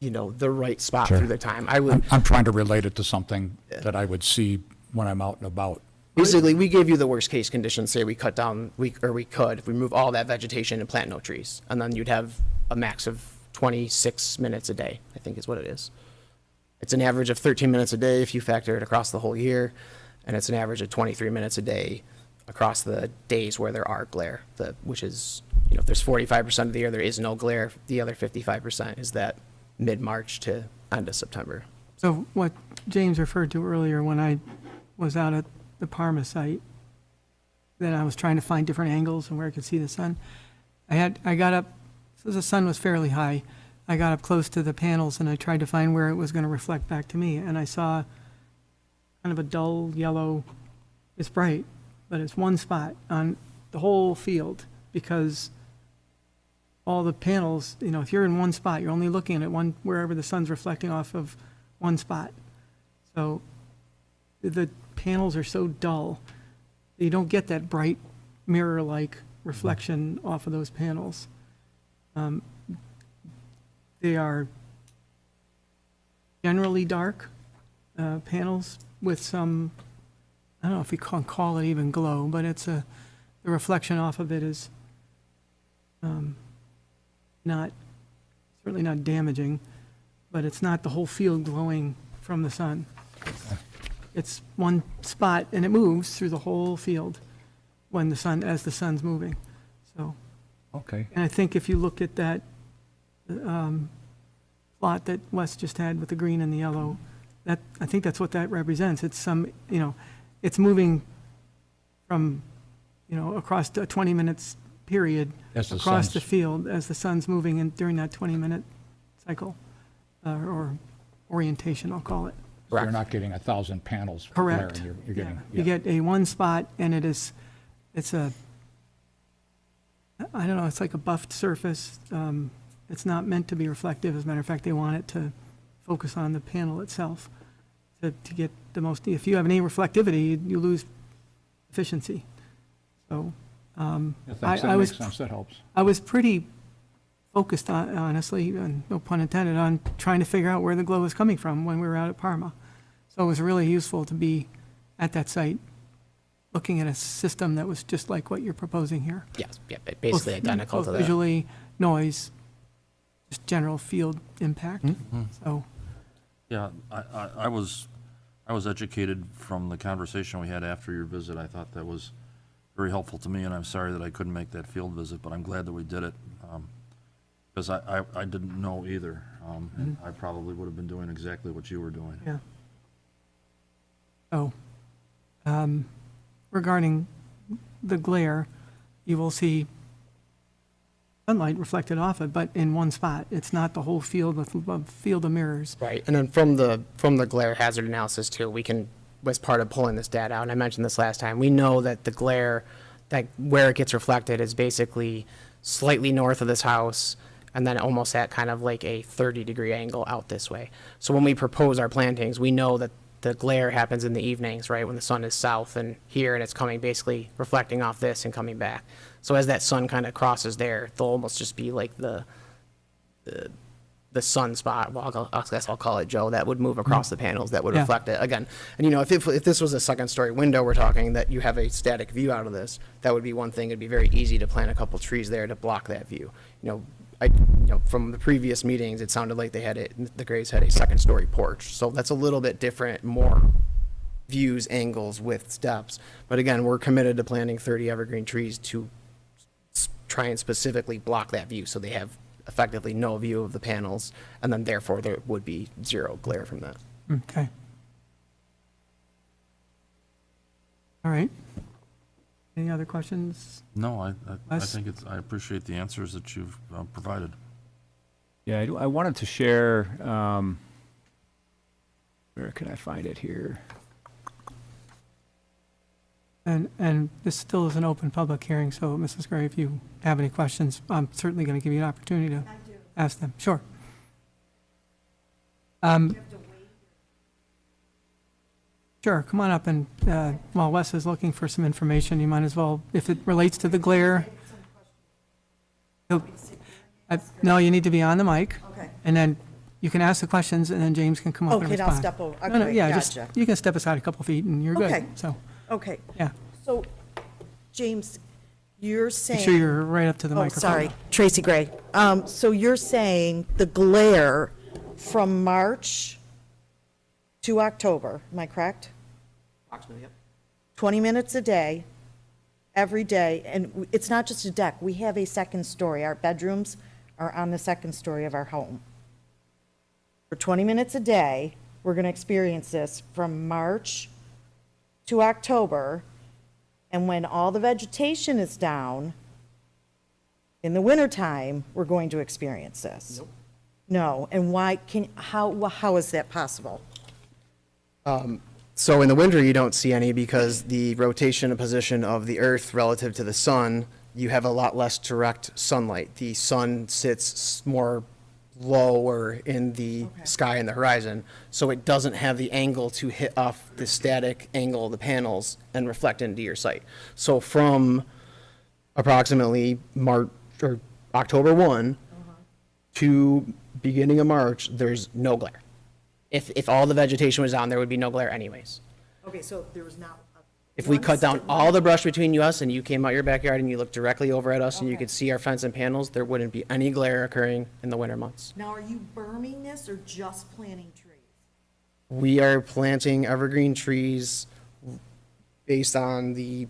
[SPEAKER 11] the right spot
[SPEAKER 2] Sure.
[SPEAKER 11] through the time.
[SPEAKER 2] I'm trying to relate it to something that I would see when I'm out and about.
[SPEAKER 11] Basically, we gave you the worst-case conditions, say we cut down, we could remove all that vegetation and plant no trees, and then you'd have a max of 26 minutes a day, I think is what it is. It's an average of 13 minutes a day if you factor it across the whole year, and it's an average of 23 minutes a day across the days where there are glare, which is, if there's 45% of the year there is no glare, the other 55% is that mid-March to end of September.
[SPEAKER 1] So what James referred to earlier, when I was out at the Parma site, then I was trying to find different angles and where I could see the sun. I got up, so the sun was fairly high. I got up close to the panels and I tried to find where it was going to reflect back to me. And I saw kind of a dull yellow, it's bright, but it's one spot on the whole field because all the panels, if you're in one spot, you're only looking at one, wherever the sun's reflecting off of one spot. So the panels are so dull, you don't get that bright mirror-like reflection off of those panels. They are generally dark panels with some, I don't know if you can call it even glow, but the reflection off of it is certainly not damaging, but it's not the whole field glowing from the sun. It's one spot and it moves through the whole field as the sun's moving. So,
[SPEAKER 2] Okay.
[SPEAKER 1] and I think if you look at that plot that Wes just had with the green and the yellow, I think that's what that represents. It's it's moving from, across a 20 minutes period
[SPEAKER 2] As the
[SPEAKER 1] across
[SPEAKER 2] sun's-
[SPEAKER 1] the field as the sun's moving in during that 20-minute cycle or orientation, I'll call it.
[SPEAKER 2] So you're not getting 1,000 panels
[SPEAKER 1] Correct.
[SPEAKER 2] glaring, you're getting.
[SPEAKER 1] You get a one spot and it's I don't know, it's like a buffed surface. It's not meant to be reflective. As a matter of fact, they want it to focus on the panel itself to get the most, if you have any reflectivity, you lose efficiency. So,
[SPEAKER 2] Yeah, thanks, that makes sense, that helps.
[SPEAKER 1] I was pretty focused on, honestly, and no pun intended, on trying to figure out where the glow was coming from when we were out at Parma. So it was really useful to be at that site, looking at a system that was just like what you're proposing here.
[SPEAKER 11] Yes, basically
[SPEAKER 1] Both-
[SPEAKER 11] identical to
[SPEAKER 1] both
[SPEAKER 11] that.
[SPEAKER 1] Visually, noise, just general field impact. So,
[SPEAKER 6] Yeah, I was educated from the conversation we had after your visit. I thought that was very helpful to me, and I'm sorry that I couldn't make that field visit, but I'm glad that we did it. Because I didn't know either. And I probably would have been doing exactly what you were doing.
[SPEAKER 1] yeah. So, regarding the glare, you will see sunlight reflected off it, but in one spot. It's not the whole field with a field of mirrors.
[SPEAKER 11] Right, and then from the glare hazard analysis too, we can, as part of pulling this data out, and I mentioned this last time, we know that the glare, that where it gets reflected is basically slightly north of this house, and then almost at kind of like a 30-degree angle out this way. So when we propose our plantings, we know that the glare happens in the evenings, right, when the sun is south and here, and it's coming, basically reflecting off this and coming back. So as that sun kind of crosses there, they'll almost just be like the sunspot, well, I guess I'll call it, Joe, that would move across the panels, that would
[SPEAKER 1] Yeah.
[SPEAKER 11] reflect it. Again, and if this was a second-story window, we're talking that you have a static view out of this, that would be one thing. It'd be very easy to plant a couple trees there to block that view. From the previous meetings, it sounded like the Grays had a second-story porch, so that's a little bit different, more views, angles with steps. But again, we're committed to planting 30 evergreen trees to try and specifically block that view, so they have effectively no view of the panels, and then therefore there would be zero glare from that.
[SPEAKER 1] Okay. All right. Any other questions?
[SPEAKER 6] No, I
[SPEAKER 1] Wes?
[SPEAKER 6] think I appreciate the answers that you've provided.
[SPEAKER 7] Yeah, I wanted to share, where can I find it here?
[SPEAKER 1] And this still is an open public hearing, so Mrs. Gray, if you have any questions, I'm certainly going to give you an opportunity to ask them. Sure. Sure, come on up and, while Wes is looking for some information, you might as well, if it relates to the glare. No, you need to be on the mic.
[SPEAKER 13] Okay.
[SPEAKER 1] And then you can ask the questions, and then James can come up and
[SPEAKER 13] Okay,
[SPEAKER 1] respond.
[SPEAKER 13] I'll step over.
[SPEAKER 1] No, no,
[SPEAKER 13] Okay,
[SPEAKER 1] yeah, just,
[SPEAKER 13] gotcha.
[SPEAKER 1] you can step aside a couple feet, and you're
[SPEAKER 13] Okay.
[SPEAKER 1] good, so,
[SPEAKER 13] Okay,
[SPEAKER 1] yeah.
[SPEAKER 13] so, James, you're
[SPEAKER 1] Make
[SPEAKER 13] saying.
[SPEAKER 1] sure you're right up to the
[SPEAKER 13] Oh,
[SPEAKER 1] microphone.
[SPEAKER 13] sorry, Tracy Gray. So you're saying the glare from March to October, am I correct?
[SPEAKER 11] Approximately, yep.
[SPEAKER 13] 20 minutes a day, every day, and it's not just a deck, we have a second story. Our bedrooms are on the second story of our home. For 20 minutes a day, we're going to experience this from March to October, and when all the vegetation is down, in the wintertime, we're going to experience this.
[SPEAKER 11] Nope.
[SPEAKER 13] No, and why, how is that possible?
[SPEAKER 11] So in the winter, you don't see any because the rotation and position of the Earth relative to the sun, you have a lot less direct sunlight. The sun sits more lower in the sky and the horizon, so it doesn't have the angle to hit off the static angle of the panels and reflect into your site. So from approximately March or October 1 to beginning of March, there's no glare. If all the vegetation was down, there would be no glare anyways.
[SPEAKER 13] Okay, so there was not.
[SPEAKER 11] If we cut down all the brush between us and you came out your backyard and you looked directly over at us and you
[SPEAKER 13] Okay.
[SPEAKER 11] could see our fence and panels, there wouldn't be any glare occurring in the winter months.
[SPEAKER 13] Now, are you berming this or just planting trees?
[SPEAKER 11] We are planting evergreen trees based on the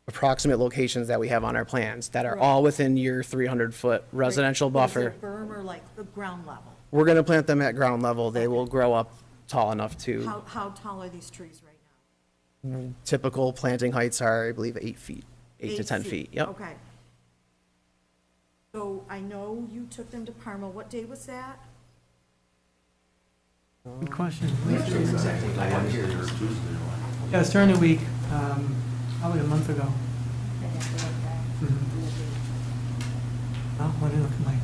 [SPEAKER 11] approximate locations that we have on our plans that are all within your 300-foot residential
[SPEAKER 13] Is
[SPEAKER 11] buffer.
[SPEAKER 13] it berm or like the ground level?
[SPEAKER 11] We're going to plant them at ground level. They will grow up tall enough to,
[SPEAKER 13] How tall are these trees right now?
[SPEAKER 11] typical planting heights are, I believe, 8 feet, 8 to 10 feet. Yep.
[SPEAKER 13] Okay. So I know you took them to Parma. What day was that?
[SPEAKER 1] Good question. Yeah, it's during the week, probably a month ago. Oh, what did it look like?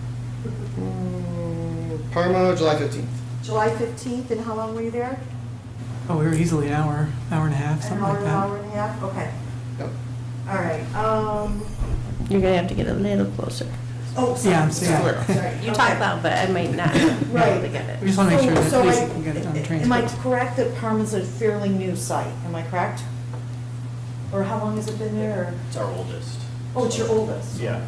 [SPEAKER 11] Parma, July 15th.
[SPEAKER 13] July 15th, and how long were you there?
[SPEAKER 1] Oh, we were easily an hour, hour and a half,
[SPEAKER 13] An
[SPEAKER 1] something like
[SPEAKER 13] hour,
[SPEAKER 1] that.
[SPEAKER 13] hour and a half? Okay.
[SPEAKER 11] Yep.
[SPEAKER 13] All right,
[SPEAKER 12] You're gonna have to get a little closer.
[SPEAKER 13] oh, sorry.
[SPEAKER 1] Yeah, I'm saying,
[SPEAKER 13] Sorry.
[SPEAKER 12] You
[SPEAKER 13] Okay.
[SPEAKER 12] talk loud, but I might not be
[SPEAKER 13] Right.
[SPEAKER 12] able to get it.
[SPEAKER 1] we just want to make sure that
[SPEAKER 13] So
[SPEAKER 1] Lisa
[SPEAKER 13] I-
[SPEAKER 1] can get it on the
[SPEAKER 13] Am I
[SPEAKER 1] transcript.
[SPEAKER 13] correct that Parma's a fairly new site? Am I correct? Or how long has it been there? or-
[SPEAKER 14] It's our oldest.
[SPEAKER 13] Oh, it's your oldest?
[SPEAKER 14] Yeah.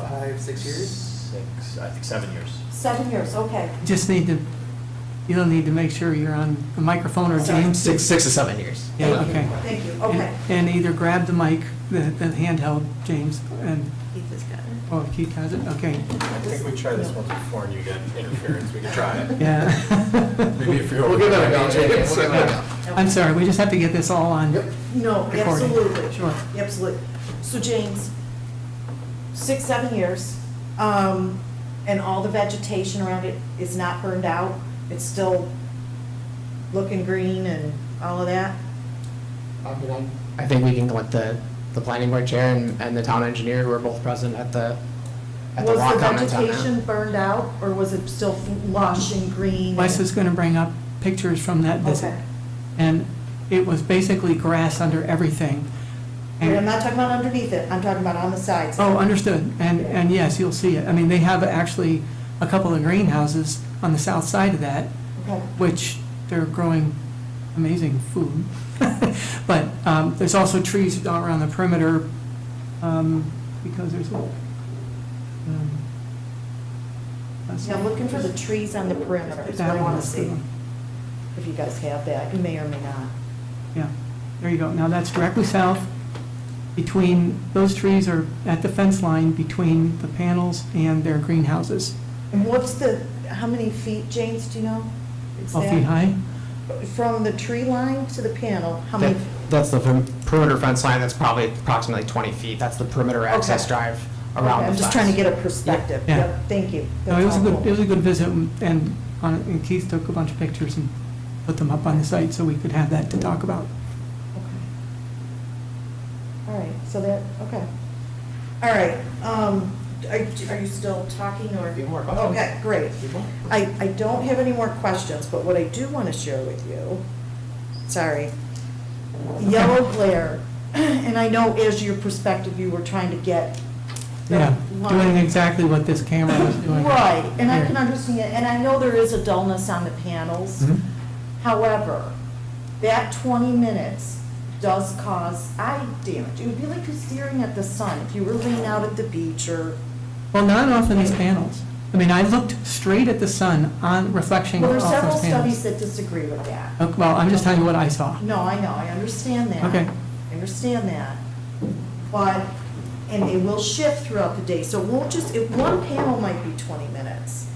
[SPEAKER 11] 5, 6 years?
[SPEAKER 14] 6, I think 7 years.
[SPEAKER 13] 7 years, okay.
[SPEAKER 1] Just need to, you don't need to make sure you're on the microphone or
[SPEAKER 13] Sorry.
[SPEAKER 1] James.
[SPEAKER 11] 6 to 7 years.
[SPEAKER 1] Yeah, okay.
[SPEAKER 13] Thank you,
[SPEAKER 1] And-
[SPEAKER 13] okay.
[SPEAKER 1] And either grab the mic, the handheld, James, and,
[SPEAKER 12] Keith has got it.
[SPEAKER 1] oh, Keith has it, okay,
[SPEAKER 14] I think we tried this once before and you get interference. We can try it.
[SPEAKER 1] yeah.
[SPEAKER 14] Maybe if you're
[SPEAKER 11] We'll give that a go, James. We'll give that a go.
[SPEAKER 1] I'm sorry, we just have to get this all on.
[SPEAKER 13] No,
[SPEAKER 1] Recording.
[SPEAKER 13] absolutely.
[SPEAKER 1] Sure.
[SPEAKER 13] Absolutely. So James, 6, 7 years, and all the vegetation around it is not burned out? It's still looking green and all of that?
[SPEAKER 11] I think we can let the planning board chair and the town engineer, who are both present at the walk, comment
[SPEAKER 13] Was the
[SPEAKER 11] on that.
[SPEAKER 13] vegetation burned out, or was it still lush and green?
[SPEAKER 1] Lisa's going to bring up pictures from that visit.
[SPEAKER 13] Okay.
[SPEAKER 1] And it was basically grass under everything.
[SPEAKER 13] And I'm
[SPEAKER 1] And,
[SPEAKER 13] not talking about underneath it, I'm talking about on the sides.
[SPEAKER 1] oh, understood. And yes, you'll see it. I mean, they have actually a couple of greenhouses on the south side of that,
[SPEAKER 13] Okay.
[SPEAKER 1] which they're growing amazing food. But there's also trees all around the perimeter because there's a, that's-
[SPEAKER 13] Yeah, I'm looking for the trees on the perimeter, is what
[SPEAKER 1] that
[SPEAKER 13] I
[SPEAKER 1] one
[SPEAKER 13] want to
[SPEAKER 1] was
[SPEAKER 13] see.
[SPEAKER 1] good.
[SPEAKER 13] If you guys have that, you may or may not.
[SPEAKER 1] Yeah, there you go. Now that's directly south. Between, those trees are at the fence line between the panels and their greenhouses.
[SPEAKER 13] And what's the, how many feet, James, do you know?
[SPEAKER 1] 12 feet high.
[SPEAKER 13] From the tree line to the panel, how many?
[SPEAKER 11] That's the perimeter fence line, that's probably approximately 20 feet. That's the perimeter access
[SPEAKER 13] Okay.
[SPEAKER 11] drive
[SPEAKER 13] Okay,
[SPEAKER 11] around the
[SPEAKER 13] I'm just
[SPEAKER 11] fence.
[SPEAKER 13] trying to get a perspective.
[SPEAKER 1] Yeah.
[SPEAKER 13] Yep, thank you.
[SPEAKER 1] No, it was a
[SPEAKER 13] That's
[SPEAKER 1] good,
[SPEAKER 13] helpful.
[SPEAKER 1] it was a good visit and Keith took a bunch of pictures and put them up on the site so we could have that to talk about.
[SPEAKER 13] Okay. All right, so that, okay. All right, are you still talking or?
[SPEAKER 11] Few more questions.
[SPEAKER 13] Okay, great. I don't have any more questions, but what I do want to share with you, sorry, yellow glare, and I know as your perspective, you were trying to get the
[SPEAKER 1] Yeah,
[SPEAKER 13] line.
[SPEAKER 1] doing exactly what this camera was doing.
[SPEAKER 13] Right, and I
[SPEAKER 1] Here.
[SPEAKER 13] can understand, and I know there is a dullness on the panels.
[SPEAKER 1] Mhm.
[SPEAKER 13] However, that 20 minutes does cause eye damage. It would be like you're staring at the sun if you were laying out at the beach or,
[SPEAKER 1] Well, not off of these panels. I mean, I looked straight at the sun on reflection
[SPEAKER 13] well,
[SPEAKER 1] off
[SPEAKER 13] there's several
[SPEAKER 1] those
[SPEAKER 13] studies
[SPEAKER 1] panels.
[SPEAKER 13] that disagree with that.
[SPEAKER 1] Okay, well, I'm just telling you what I saw.
[SPEAKER 13] No, I know, I understand that.
[SPEAKER 1] Okay.
[SPEAKER 13] I understand that. But, and they will shift throughout the day, so it won't just, if one panel might be 20 minutes,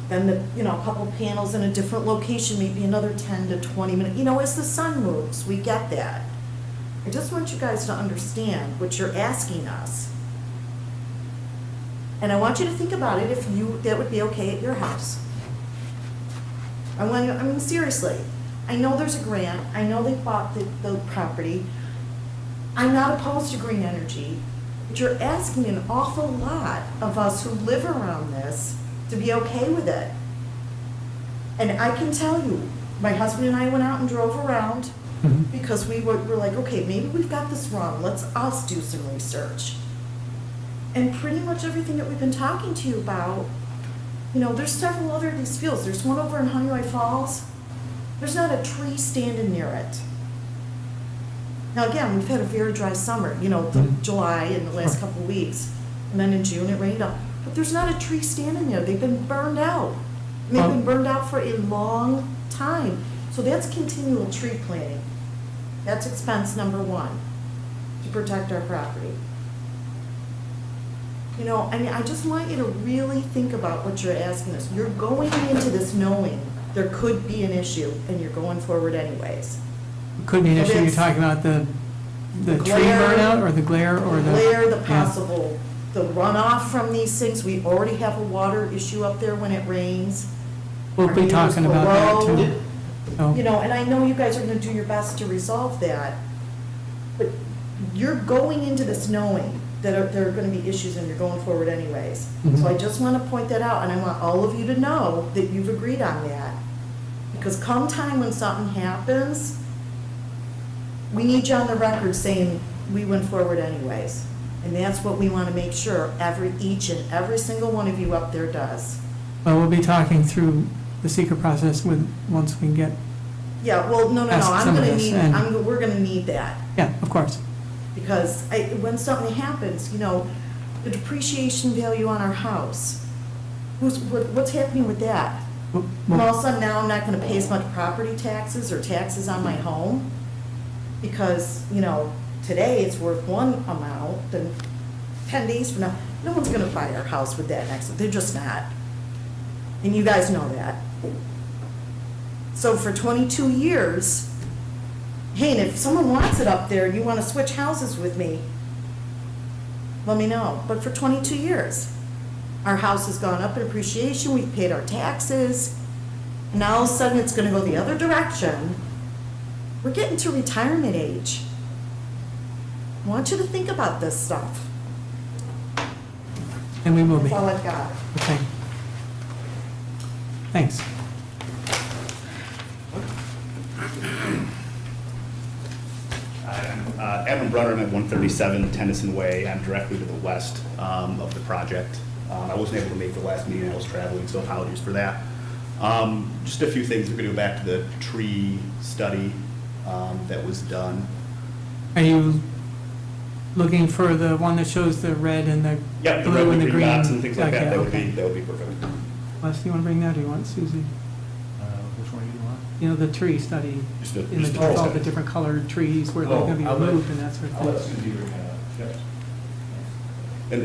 [SPEAKER 13] then the, you know, a couple panels in a different location, maybe another 10 to 20 minutes, you know, as the sun moves, we get that. I just want you guys to understand what you're asking us. And I want you to think about it if you, that would be okay at your house. I want you, I mean, seriously, I know there's a grant, I know they bought the property. I'm not opposed to green energy, but you're asking an awful lot of us who live around this to be okay with it. And I can tell you, my husband and I went out and drove around
[SPEAKER 1] Mhm.
[SPEAKER 13] because we were like, okay, maybe we've got this wrong, let's us do some research. And pretty much everything that we've been talking to you about, you know, there's several other of these fields. There's one over in Honeywell Falls. There's not a tree standing near it. Now, again, we've had a very dry summer, you know, the
[SPEAKER 1] Mhm.
[SPEAKER 13] July and the last couple of weeks. And then in June, it rained up. But there's not a tree standing there. They've been burned out. And they've been burned out for a long time. So that's continual tree planting. That's expense number one, to protect our property. You know, I mean, I just want you to really think about what you're asking us. You're going into this knowing there could be an issue, and you're going forward anyways.
[SPEAKER 1] Could be an
[SPEAKER 13] And
[SPEAKER 1] issue, you're
[SPEAKER 13] it's-
[SPEAKER 1] talking about the tree
[SPEAKER 13] glare-
[SPEAKER 1] burnout, or the glare, or the...
[SPEAKER 13] Glare, the
[SPEAKER 1] Yeah.
[SPEAKER 13] possible, the runoff from these things. We already have a water issue up there when it rains.
[SPEAKER 1] We'll
[SPEAKER 13] Our
[SPEAKER 1] be
[SPEAKER 13] neighbors
[SPEAKER 1] talking about that,
[SPEAKER 13] below,
[SPEAKER 1] too. Oh.
[SPEAKER 13] You know, and I know you guys are gonna do your best to resolve that, but you're going into this knowing that there are gonna be issues and you're going forward anyways.
[SPEAKER 1] Mhm.
[SPEAKER 13] So I just wanna point that out, and I want all of you to know that you've agreed on that. Because come time when something happens, we need you on the record saying, we went forward anyways. And that's what we wanna make sure each and every single one of you up there does.
[SPEAKER 1] Well, we'll be talking through the secret process once we get,
[SPEAKER 13] Yeah, well, no,
[SPEAKER 1] Ask
[SPEAKER 13] I'm
[SPEAKER 1] some of
[SPEAKER 13] gonna
[SPEAKER 1] this,
[SPEAKER 13] need,
[SPEAKER 1] and-
[SPEAKER 13] we're gonna need that.
[SPEAKER 1] yeah, of course.
[SPEAKER 13] Because when something happens, you know, the depreciation value on our house, what's happening with that?
[SPEAKER 1] We'll-
[SPEAKER 13] And all of a sudden now I'm not gonna pay as much property taxes or taxes on my home? Because, you know, today it's worth one amount, then 10 days from now, no one's gonna buy our house with that next, they're just not. And you guys know that. So for 22 years, hey, and if someone wants it up there, and you wanna switch houses with me, let me know. But for 22 years, our house has gone up in appreciation, we've paid our taxes, and now all of a sudden it's gonna go the other direction. We're getting to retirement age. I want you to think about this stuff.
[SPEAKER 1] And we will be.
[SPEAKER 13] That's all I've got.
[SPEAKER 1] Okay. Thanks.
[SPEAKER 15] I'm Evan Brunner, I'm at 137 Tennyson Way. I'm directly to the west of the project. I wasn't able to make the last meeting, I was traveling, so apologies for that. Just a few things, we're gonna go back to the tree study that was done.
[SPEAKER 1] Are you looking for the one that shows the red and the
[SPEAKER 15] Yep, the
[SPEAKER 1] blue
[SPEAKER 15] red
[SPEAKER 1] and the
[SPEAKER 15] and green
[SPEAKER 1] green?
[SPEAKER 15] dots and things like that,
[SPEAKER 1] Okay,
[SPEAKER 15] that would
[SPEAKER 1] okay.
[SPEAKER 15] be perfect.
[SPEAKER 1] Les, do you want to bring that, or do you want Susie?
[SPEAKER 14] Which one do you want?
[SPEAKER 1] You know, the tree study,
[SPEAKER 15] Just the-
[SPEAKER 1] in
[SPEAKER 15] just
[SPEAKER 1] the,
[SPEAKER 15] the-
[SPEAKER 1] all the different colored trees where they're
[SPEAKER 14] Oh,
[SPEAKER 1] gonna be
[SPEAKER 14] I'll let-
[SPEAKER 1] removed and that sort
[SPEAKER 14] I'll let
[SPEAKER 1] of thing.
[SPEAKER 14] Susie bring that up. Yep.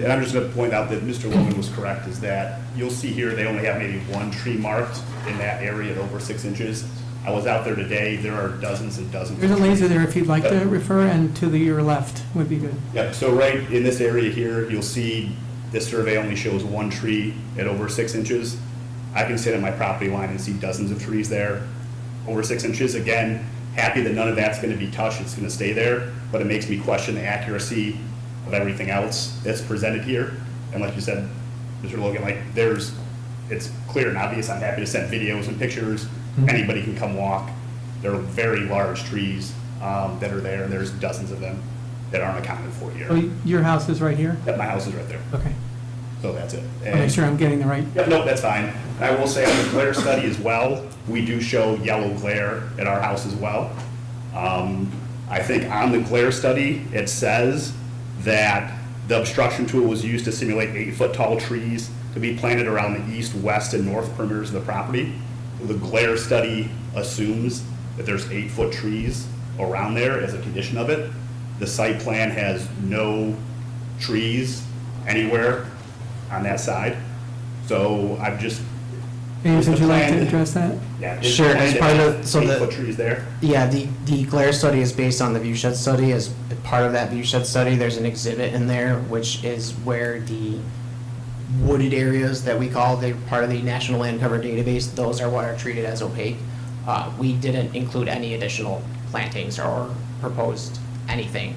[SPEAKER 15] And I'm just gonna point out that Mr. Logan was correct, is that you'll see here, they only have maybe one tree marked in that area at over 6 inches. I was out there today, there are dozens and dozens.
[SPEAKER 1] There's a
[SPEAKER 15] of
[SPEAKER 1] laser
[SPEAKER 15] trees.
[SPEAKER 1] there if you'd like to refer, and to your left would be good.
[SPEAKER 15] Yep, so right in this area here, you'll see this survey only shows one tree at over 6 inches. I can sit on my property line and see dozens of trees there over 6 inches. Again, happy that none of that's gonna be touched, it's gonna stay there, but it makes me question the accuracy of everything else that's presented here. And like you said, Mr. Logan, like it's clear and obvious, I'm happy to send videos and pictures, anybody can come walk. They're very large trees that are there, and there's dozens of them. that aren't accounted for here.
[SPEAKER 1] Oh, your house is right here?
[SPEAKER 15] Yep, my house is right there,
[SPEAKER 1] Okay.
[SPEAKER 15] so that's it.
[SPEAKER 1] I'll make sure I'm getting the right.
[SPEAKER 15] Yep, no, that's fine. And I will say on the glare study as well, we do show yellow glare at our house as well. I think on the glare study, it says that the obstruction tool was used to simulate 8-foot tall trees to be planted around the east, west, and north perimeters of the property. The glare study assumes that there's 8-foot trees around there as a condition of it. The site plan has no trees anywhere on that side. So I've just.
[SPEAKER 1] James, would
[SPEAKER 15] the
[SPEAKER 1] you like to
[SPEAKER 15] plan-
[SPEAKER 1] address that?
[SPEAKER 15] Yeah.
[SPEAKER 14] Sure, as part of, so the.
[SPEAKER 15] 8-foot trees there.
[SPEAKER 14] Yeah, the glare study is based on the view shed study. As part of that view shed study, there's an exhibit in there, which is where the wooded areas that we call, they're part of the National Land Cover Database, those are what are treated as opaque. We didn't include any additional plantings or proposed anything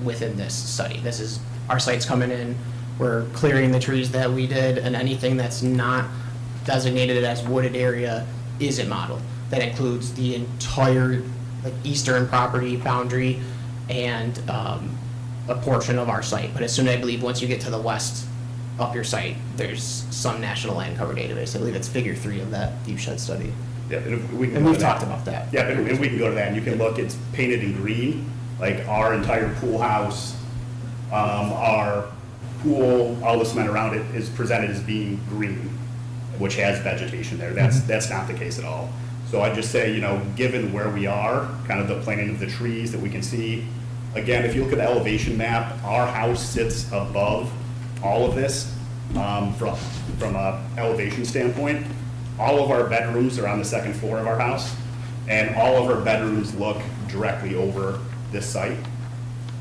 [SPEAKER 14] within this study. This is, our site's coming in, we're clearing the trees that we did, and anything that's not designated as wooded area isn't modeled. That includes the entire like eastern property boundary and a portion of our site. But as soon as I believe once you get to the west up your site, there's some National Land Cover Database. I believe it's figure 3 of that view shed study.
[SPEAKER 15] Yeah, and we can
[SPEAKER 14] And
[SPEAKER 15] go
[SPEAKER 14] we've
[SPEAKER 15] to that.
[SPEAKER 14] talked about that.
[SPEAKER 15] Yeah, and we can go to that, and you can look, it's painted in green, like our entire pool house, our pool, all the cement around it is presented as being green, which has vegetation there. That's not the case at all. So I just say, you know, given where we are, kind of the planting of the trees that we can see, again, if you look at the elevation map, our house sits above all of this, from a elevation standpoint. All of our bedrooms are on the second floor of our house, and all of our bedrooms look directly over this site.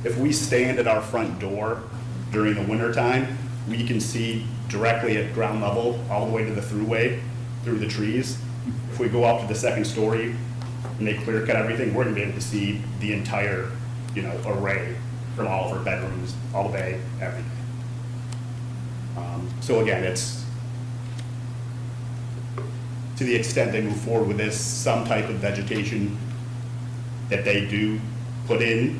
[SPEAKER 15] If we stand at our front door during the winter time, we can see directly at ground level, all the way to the throughway, through the trees. If we go up to the second story and they clear cut everything, we're gonna be able to see the entire, you know, array from all of our bedrooms, all day, every day. So again, it's, to the extent they move forward with this, some type of vegetation that they do put in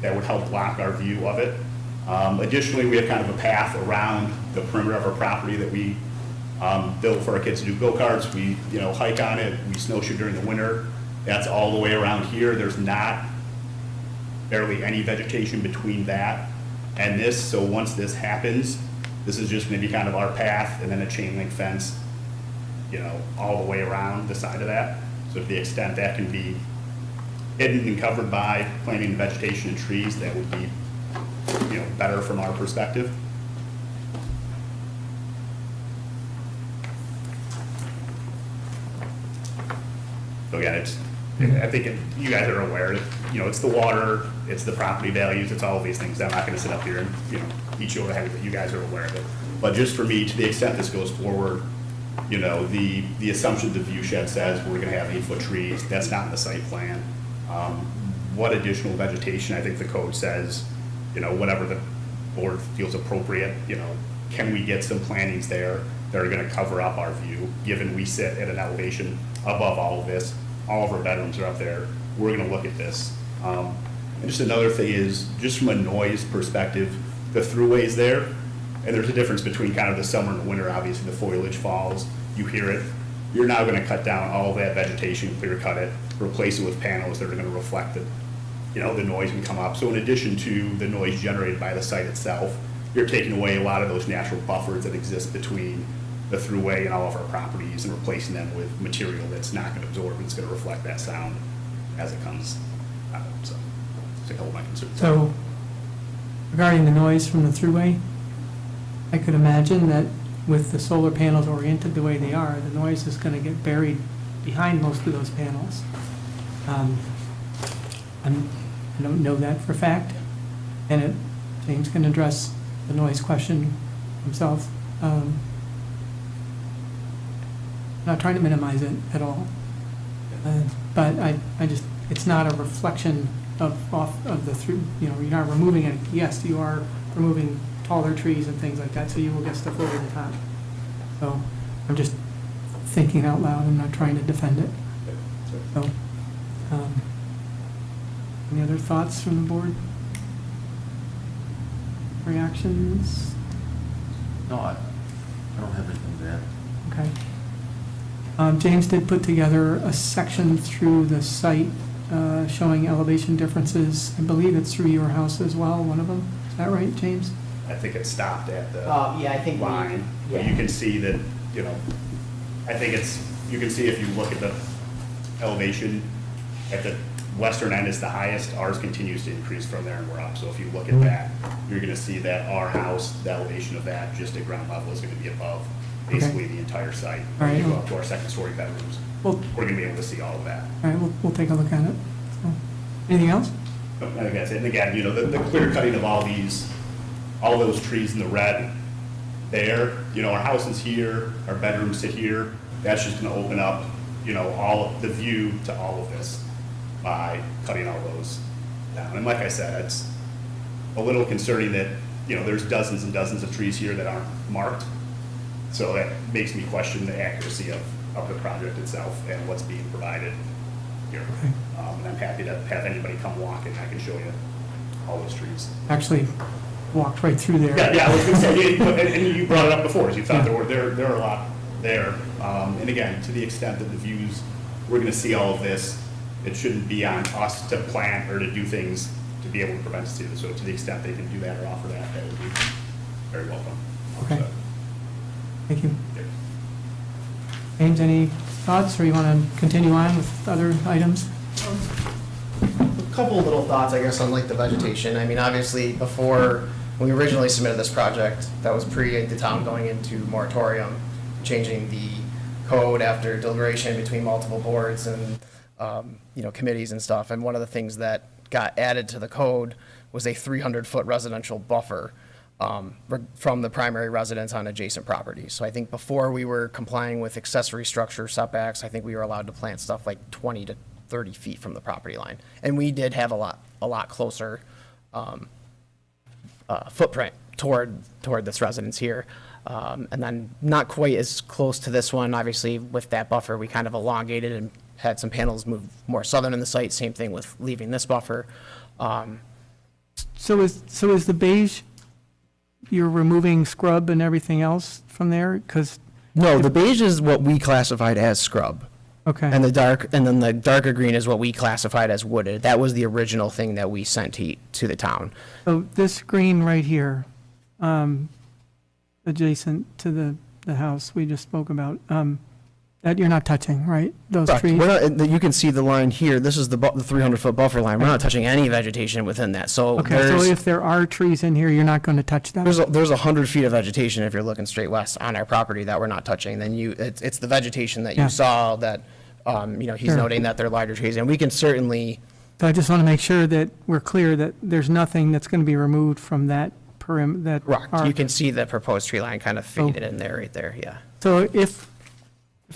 [SPEAKER 15] that would help block our view of it. Additionally, we have kind of a path around the perimeter of our property that we built for our kids to do go-karts. We, you know, hike on it, we snowshoe during the winter. That's all the way around here. There's not barely any vegetation between that and this, so once this happens, this is just gonna be kind of our path and then a chain link fence, you know, all the way around the side of that. So to the extent that can be hidden and covered by planting vegetation and trees, that would be, you know, better from our perspective. So again, it's, I think you guys are aware, you know, it's the water, it's the property values, it's all of these things. I'm not gonna sit up here and, you know, eat you over the head, but you guys are aware of it. But just for me, to the extent this goes forward, you know, the assumption the view shed says we're gonna have 8-foot trees, that's not in the site plan. What additional vegetation, I think the code says, you know, whatever the board feels appropriate, you know, can we get some plantings there that are gonna cover up our view, given we sit at an elevation above all of this, all of our bedrooms are up there, we're gonna look at this. And just another thing is, just from a noise perspective, the throughway's there, and there's a difference between kind of the summer and the winter, obviously the foliage falls, you hear it. You're now gonna cut down all of that vegetation, clear cut it, replace it with panels that are gonna reflect the, you know, the noise can come up. So in addition to the noise generated by the site itself, you're taking away a lot of those natural buffers that exist between the throughway and all of our properties and replacing them with material that's not gonna absorb, and it's gonna reflect that sound as it comes out. So, that's a couple of my concerns.
[SPEAKER 1] So regarding the noise from the throughway, I could imagine that with the solar panels oriented the way they are, the noise is going to get buried behind most of those panels. I don't know that for a fact, and James can address the noise question himself. Not trying to minimize it at all, but I just, it's not a reflection of the through, you know, you're not removing it. Yes, you are removing taller trees and things like that, so you will get stuff over the top. So I'm just thinking out loud, I'm not trying to defend it. So, any other thoughts from the board? reactions?
[SPEAKER 6] No, I don't have anything to add.
[SPEAKER 1] Okay. James did put together a section through the site showing elevation differences. I believe it's through your house as well, one of them. Is that right, James?
[SPEAKER 15] I think it stopped at the
[SPEAKER 14] Yeah, I think we-
[SPEAKER 15] line. But
[SPEAKER 14] yeah.
[SPEAKER 15] you can see that, you know, I think you can see if you look at the elevation, at the western end is the highest, ours continues to increase from there and we're up. So if you look at that, you're gonna see that our house, the elevation of that, just at ground level, is gonna be above basically the entire site.
[SPEAKER 1] All
[SPEAKER 15] When you
[SPEAKER 1] right.
[SPEAKER 15] go up to our second story bedrooms,
[SPEAKER 1] Well,
[SPEAKER 15] we're gonna be able to see all of that.
[SPEAKER 1] all right, we'll take a look at it. So, anything else?
[SPEAKER 15] I think that's it. And again, you know, the clear cutting of all those trees in the red there, you know, our house is here, our bedrooms sit here. That's just gonna open up, you know, all of the view to all of this by cutting all those down. And like I said, it's a little concerning that, you know, there's dozens and dozens of trees here that aren't marked. So that makes me question the accuracy of the project itself and what's being provided here. And I'm happy to have anybody come walk and I can show you all those trees.
[SPEAKER 1] Actually walked right through there.
[SPEAKER 15] Yeah, I was gonna say, and you brought it up before, as you thought there are a lot there. And again, to the extent that the views, we're gonna see all of this, it shouldn't be on us to plan or to do things to be able to prevent us to. So to the extent they can do that or offer that, that would be very welcome.
[SPEAKER 1] Okay.
[SPEAKER 15] So,
[SPEAKER 1] Thank you.
[SPEAKER 15] yeah.
[SPEAKER 1] James, any thoughts, or you want to continue on with other items?
[SPEAKER 14] A couple of little thoughts, I guess, on like the vegetation. I mean, obviously, before, when we originally submitted this project, that was pre the town going into moratorium, changing the code after deliberation between multiple boards and, you know, committees and stuff. And one of the things that got added to the code was a 300-foot residential buffer from the primary residence on adjacent properties. So I think before we were complying with accessory structure setbacks, I think we were allowed to plant stuff like 20 to 30 feet from the property line. And we did have a lot closer footprint toward this residence here. And then not quite as close to this one. Obviously, with that buffer, we kind of elongated and had some panels move more southern in the site. Same thing with leaving this buffer.
[SPEAKER 1] So is the beige, you're removing scrub and everything else from there? Because,
[SPEAKER 14] No, the beige is what we classified as scrub.
[SPEAKER 1] okay.
[SPEAKER 14] And then the darker green is what we classified as wooded. That was the original thing that we sent to the town.
[SPEAKER 1] So this green right here, adjacent to the house we just spoke about, that you're not touching, right? Those
[SPEAKER 14] Correct.
[SPEAKER 1] trees?
[SPEAKER 14] We're not, you can see the line here. This is the 300-foot buffer line. We're not touching any vegetation within that. So
[SPEAKER 1] Okay, so
[SPEAKER 14] there's,
[SPEAKER 1] if there are trees in here, you're not going to touch them?
[SPEAKER 14] there's 100 feet of vegetation if you're looking straight west on our property that we're not touching. Then it's the vegetation that
[SPEAKER 1] Yeah.
[SPEAKER 14] you saw that, you know, he's
[SPEAKER 1] Sure.
[SPEAKER 14] noting that they're larger trees. And we can certainly,
[SPEAKER 1] So I just want to make sure that we're clear that there's nothing that's going to be removed from that that
[SPEAKER 14] correct.
[SPEAKER 1] arc.
[SPEAKER 14] You can see the proposed tree line kind of faded in there, right there, yeah.
[SPEAKER 1] So if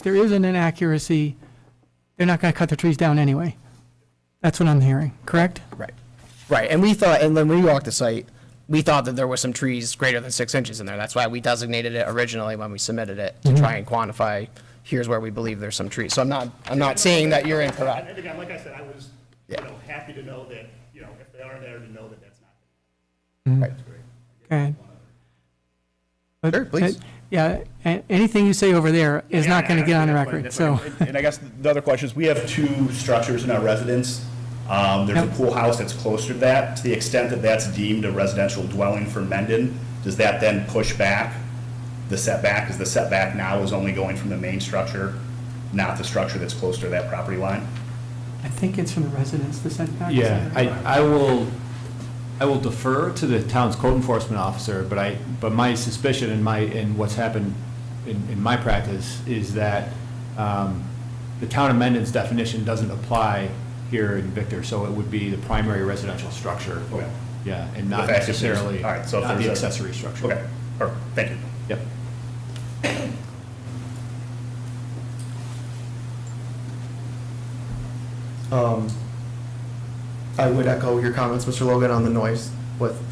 [SPEAKER 1] there is an inaccuracy, they're not going to cut the trees down anyway. That's what I'm hearing, correct?
[SPEAKER 14] Right. Right, and we thought, and when we walked the site, we thought that there were some trees greater than 6 inches in there. That's why we designated it originally when we submitted it, to try and quantify, here's where we believe there's some trees. So I'm not saying that you're incorrect.
[SPEAKER 15] And again, like I said, I was, you know, happy to know that, you know, if they are there, to know that that's not.
[SPEAKER 14] Right.
[SPEAKER 1] Okay. But,
[SPEAKER 14] Sure, please.
[SPEAKER 1] Yeah, anything you say over there is not going to get on the record, so.
[SPEAKER 15] And I guess the other question is, we have 2 structures in our residence. There's a
[SPEAKER 1] Yep.
[SPEAKER 15] pool house that's closer to that. To the extent that that's deemed a residential dwelling for Mendon, does that then push back the setback? Because the setback now is only going from the main structure, not the structure that's closer to that property line?
[SPEAKER 1] I think it's from the residents, the setback.
[SPEAKER 7] Yeah, I will defer to the town's code enforcement officer, but my suspicion and what's happened in my practice is that the town of Mendon's definition doesn't apply here in Victor, so it would be the primary residential structure.
[SPEAKER 15] Okay.
[SPEAKER 7] Yeah, and not
[SPEAKER 15] The fact that there's-
[SPEAKER 7] necessarily,
[SPEAKER 15] all right, so if
[SPEAKER 7] not the
[SPEAKER 15] there's a-
[SPEAKER 7] accessory structure.
[SPEAKER 15] Okay, perfect, thank you.
[SPEAKER 7] Yep.
[SPEAKER 14] I would echo your comments, Mr. Logan, on the noise with,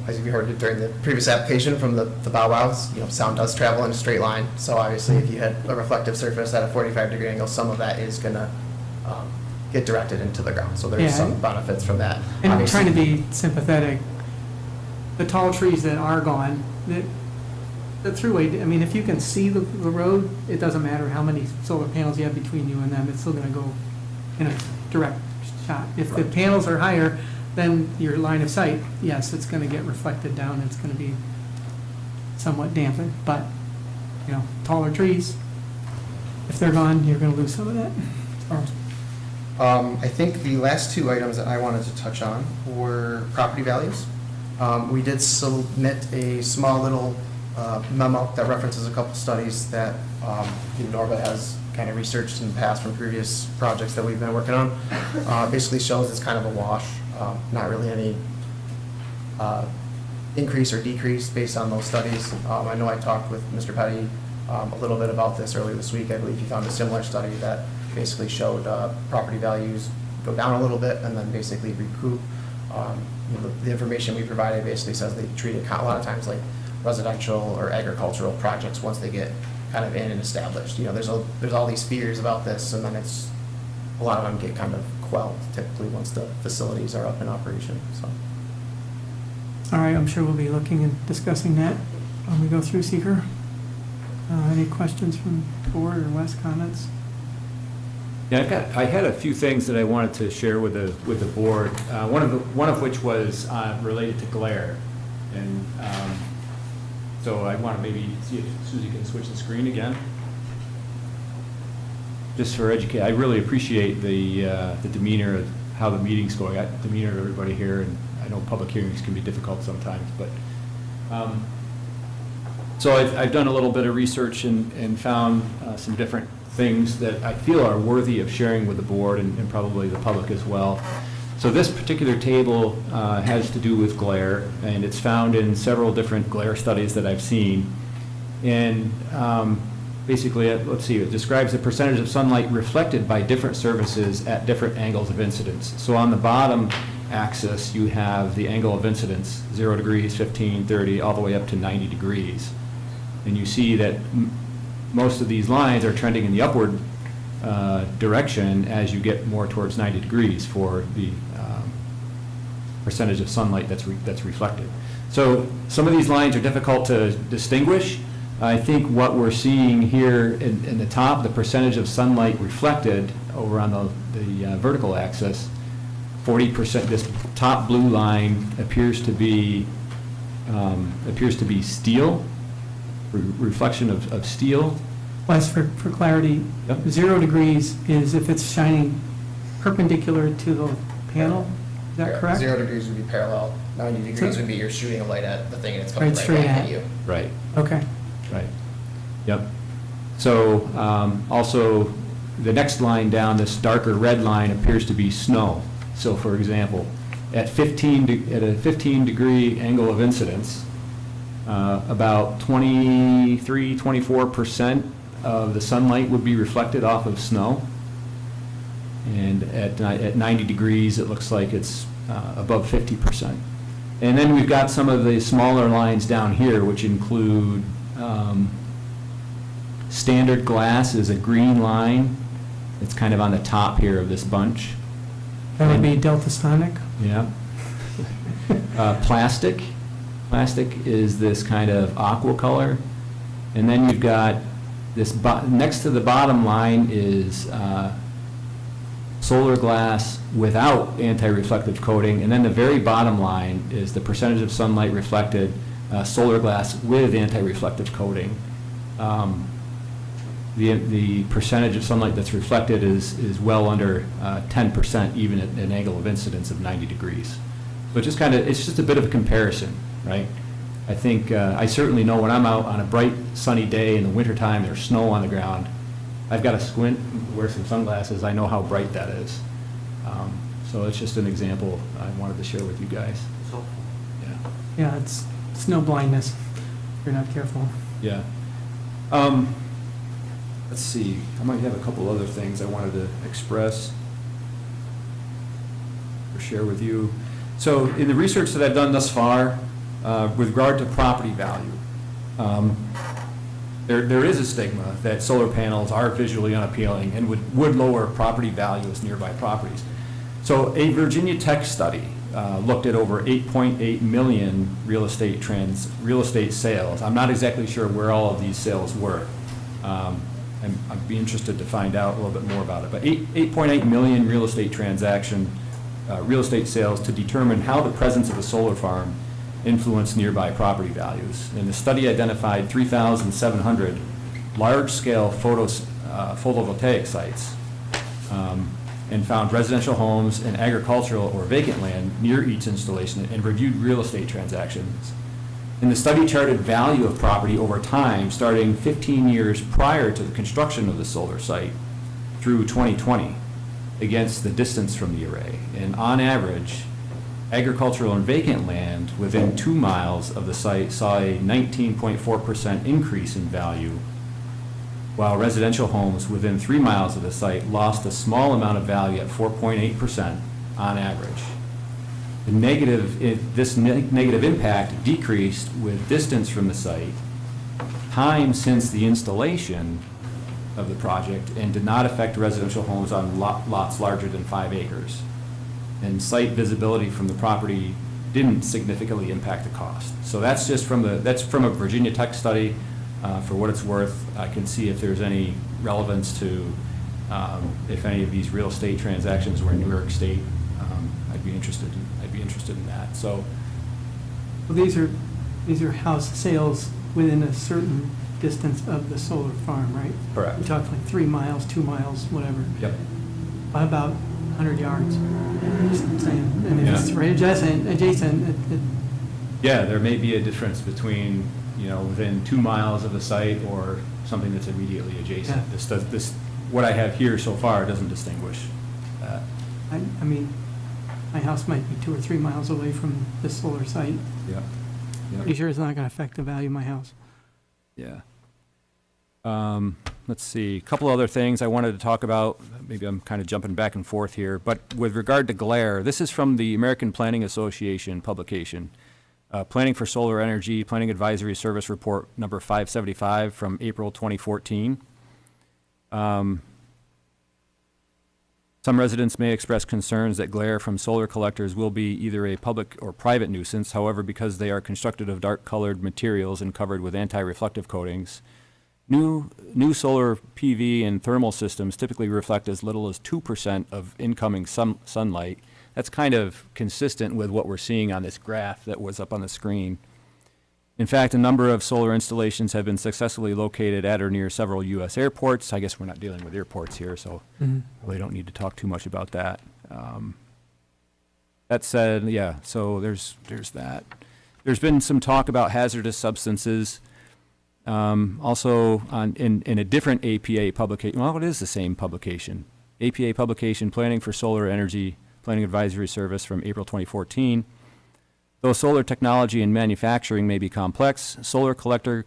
[SPEAKER 14] as you heard during the previous application from the bow wows, you know, sound does travel in a straight line. So obviously, if you had a reflective surface at a 45-degree angle, some of that is gonna get directed into the ground. So there's
[SPEAKER 1] Yeah.
[SPEAKER 14] some benefits from that.
[SPEAKER 1] And I'm
[SPEAKER 14] Obviously-
[SPEAKER 1] trying to be sympathetic. the tall trees that are gone, the throughway, I mean, if you can see the road, it doesn't matter how many solar panels you have between you and them, it's still gonna go in a direct shot. If the panels are higher, then your line of sight, yes, it's gonna get reflected down, it's gonna be somewhat dampened, but, you know, taller trees, if they're gone, you're gonna lose some of that.
[SPEAKER 11] I think the last two items that I wanted to touch on were property values. We did submit a small little memo that references a couple studies that Norva has kind of researched in the past from previous projects that we've been working on. Basically shows it's kind of a wash, not really any increase or decrease based on those studies. I know I talked with Mr. Petty a little bit about this earlier this week. I believe he found a similar study that basically showed property values go down a little bit and then basically recoup. The information we provided basically says they treat it a lot of times like residential or agricultural projects once they get kind of in and established. There's all these fears about this, and then a lot of them get kind of quelled typically once the facilities are up in operation, so.
[SPEAKER 1] All right, I'm sure we'll be looking and discussing that when we go through seeker. Any questions from the board or Wes, comments?
[SPEAKER 7] Yeah, I had a few things that I wanted to share with the board. One of which was related to glare, and so I want to maybe see if Susie can switch the screen again, just for educate. I really appreciate the demeanor of how the meeting's going. Demeanor of everybody here, and I know public hearings can be difficult sometimes, but. So I've done a little bit of research and found some different things that I feel are worthy of sharing with the board and probably the public as well. So this particular table has to do with glare, and it's found in several different glare studies that I've seen. And basically, let's see, it describes the percentage of sunlight reflected by different surfaces at different angles of incidence. So on the bottom axis, you have the angle of incidence, 0 degrees, 15, 30, all the way up to 90 degrees. And you see that most of these lines are trending in the upward direction as you get more towards 90 degrees for the percentage of sunlight that's reflected. So some of these lines are difficult to distinguish. I think what we're seeing here in the top, the percentage of sunlight reflected over on the vertical axis, 40%, this top blue line appears to be steel, reflection of steel.
[SPEAKER 1] Wes, for clarity,
[SPEAKER 7] Yep.
[SPEAKER 1] 0 degrees is if it's shining perpendicular to the panel, is that correct?
[SPEAKER 14] 0 degrees would be parallel, 90 degrees would be you're shooting a light at the thing and it's coming
[SPEAKER 1] Right
[SPEAKER 14] right
[SPEAKER 1] straight
[SPEAKER 14] back
[SPEAKER 1] at
[SPEAKER 14] at you.
[SPEAKER 7] Right.
[SPEAKER 1] Okay.
[SPEAKER 7] Right. Yep. So also, the next line down, this darker red line appears to be snow. So for example, at a 15 degree angle of incidence, about 23–24% of the sunlight would be reflected off of snow. And at 90 degrees, it looks like it's above 50%. And then we've got some of the smaller lines down here, which include standard glass is a green line. It's kind of on the top here of this bunch.
[SPEAKER 1] That would be Delta Sonic.
[SPEAKER 7] Yeah. Plastic is this kind of aqua color. And then you've got this, next to the bottom line is solar glass without anti-reflective coating. And then the very bottom line is the percentage of sunlight reflected, solar glass with anti-reflective coating. The percentage of sunlight that's reflected is well under 10%, even at an angle of incidence of 90 degrees. So it's just a bit of a comparison, right? I think, I certainly know when I'm out on a bright sunny day in the wintertime, there's snow on the ground, I've got to squint, wear some sunglasses, I know how bright that is. So it's just an example I wanted to share with you guys. Yeah.
[SPEAKER 1] Yeah, it's snow blindness, if you're not careful.
[SPEAKER 7] Yeah. Let's see, I might have a couple other things I wanted to express or share with you. So in the research that I've done thus far, with regard to property value, there is a stigma that solar panels are visually unappealing and would lower property values nearby properties. So a Virginia Tech study looked at over 8.8 million real estate sales. I'm not exactly sure where all of these sales were. I'd be interested to find out a little bit more about it. But 8.8 million real estate sales to determine how the presence of a solar farm influenced nearby property values. And the study identified 3,700 large-scale photovoltaic sites and found residential homes and agricultural or vacant land near each installation and reviewed real estate transactions. And the study charted value of property over time, starting 15 years prior to the construction of the solar site through 2020, against the distance from the array. And on average, agricultural and vacant land within 2 miles of the site saw a 19.4% increase in value, while residential homes within 3 miles of the site lost a small amount of value at 4.8% on average. This negative impact decreased with distance from the site, time since the installation of the project, and did not affect residential homes on lots larger than 5 acres. And site visibility from the property didn't significantly impact the cost. So that's just from a Virginia Tech study. For what it's worth, I can see if there's any relevance to if any of these real estate transactions were in New York State. I'd be interested in that. So
[SPEAKER 1] Well, these are house sales within a certain distance of the solar farm, right?
[SPEAKER 7] correct.
[SPEAKER 1] We're talking like 3 miles, 2 miles, whatever.
[SPEAKER 7] Yep.
[SPEAKER 1] What about 100 yards? Just saying, I mean,
[SPEAKER 7] Yeah.
[SPEAKER 1] it's right adjacent,
[SPEAKER 7] Yeah, there may be a difference between, within 2 miles of the site or something that's immediately adjacent.
[SPEAKER 1] Yeah.
[SPEAKER 7] What I have here so far doesn't distinguish that.
[SPEAKER 1] I mean, my house might be 2 or 3 miles away from this solar site.
[SPEAKER 7] Yep.
[SPEAKER 1] Pretty sure it's not going to affect the value of my house.
[SPEAKER 7] Yeah. Let's see, a couple other things I wanted to talk about. Maybe I'm kind of jumping back and forth here, but with regard to glare, this is from the American Planning Association publication. Planning for Solar Energy, Planning Advisory Service Report number 575 from April 2014. Some residents may express concerns that glare from solar collectors will be either a public or private nuisance. However, because they are constructed of dark-colored materials and covered with anti-reflective coatings, new solar PV and thermal systems typically reflect as little as 2% of incoming sunlight. That's kind of consistent with what we're seeing on this graph that was up on the screen. In fact, a number of solar installations have been successfully located at or near several U.S. airports. I guess we're not dealing with airports here, so really don't need to talk too much about that. That said, yeah, so there's that. There's been some talk about hazardous substances. Also, in a different APA publication, well, it is the same publication. APA publication, Planning for Solar Energy, Planning Advisory Service from April 2014. Though solar technology and manufacturing may be complex, solar collector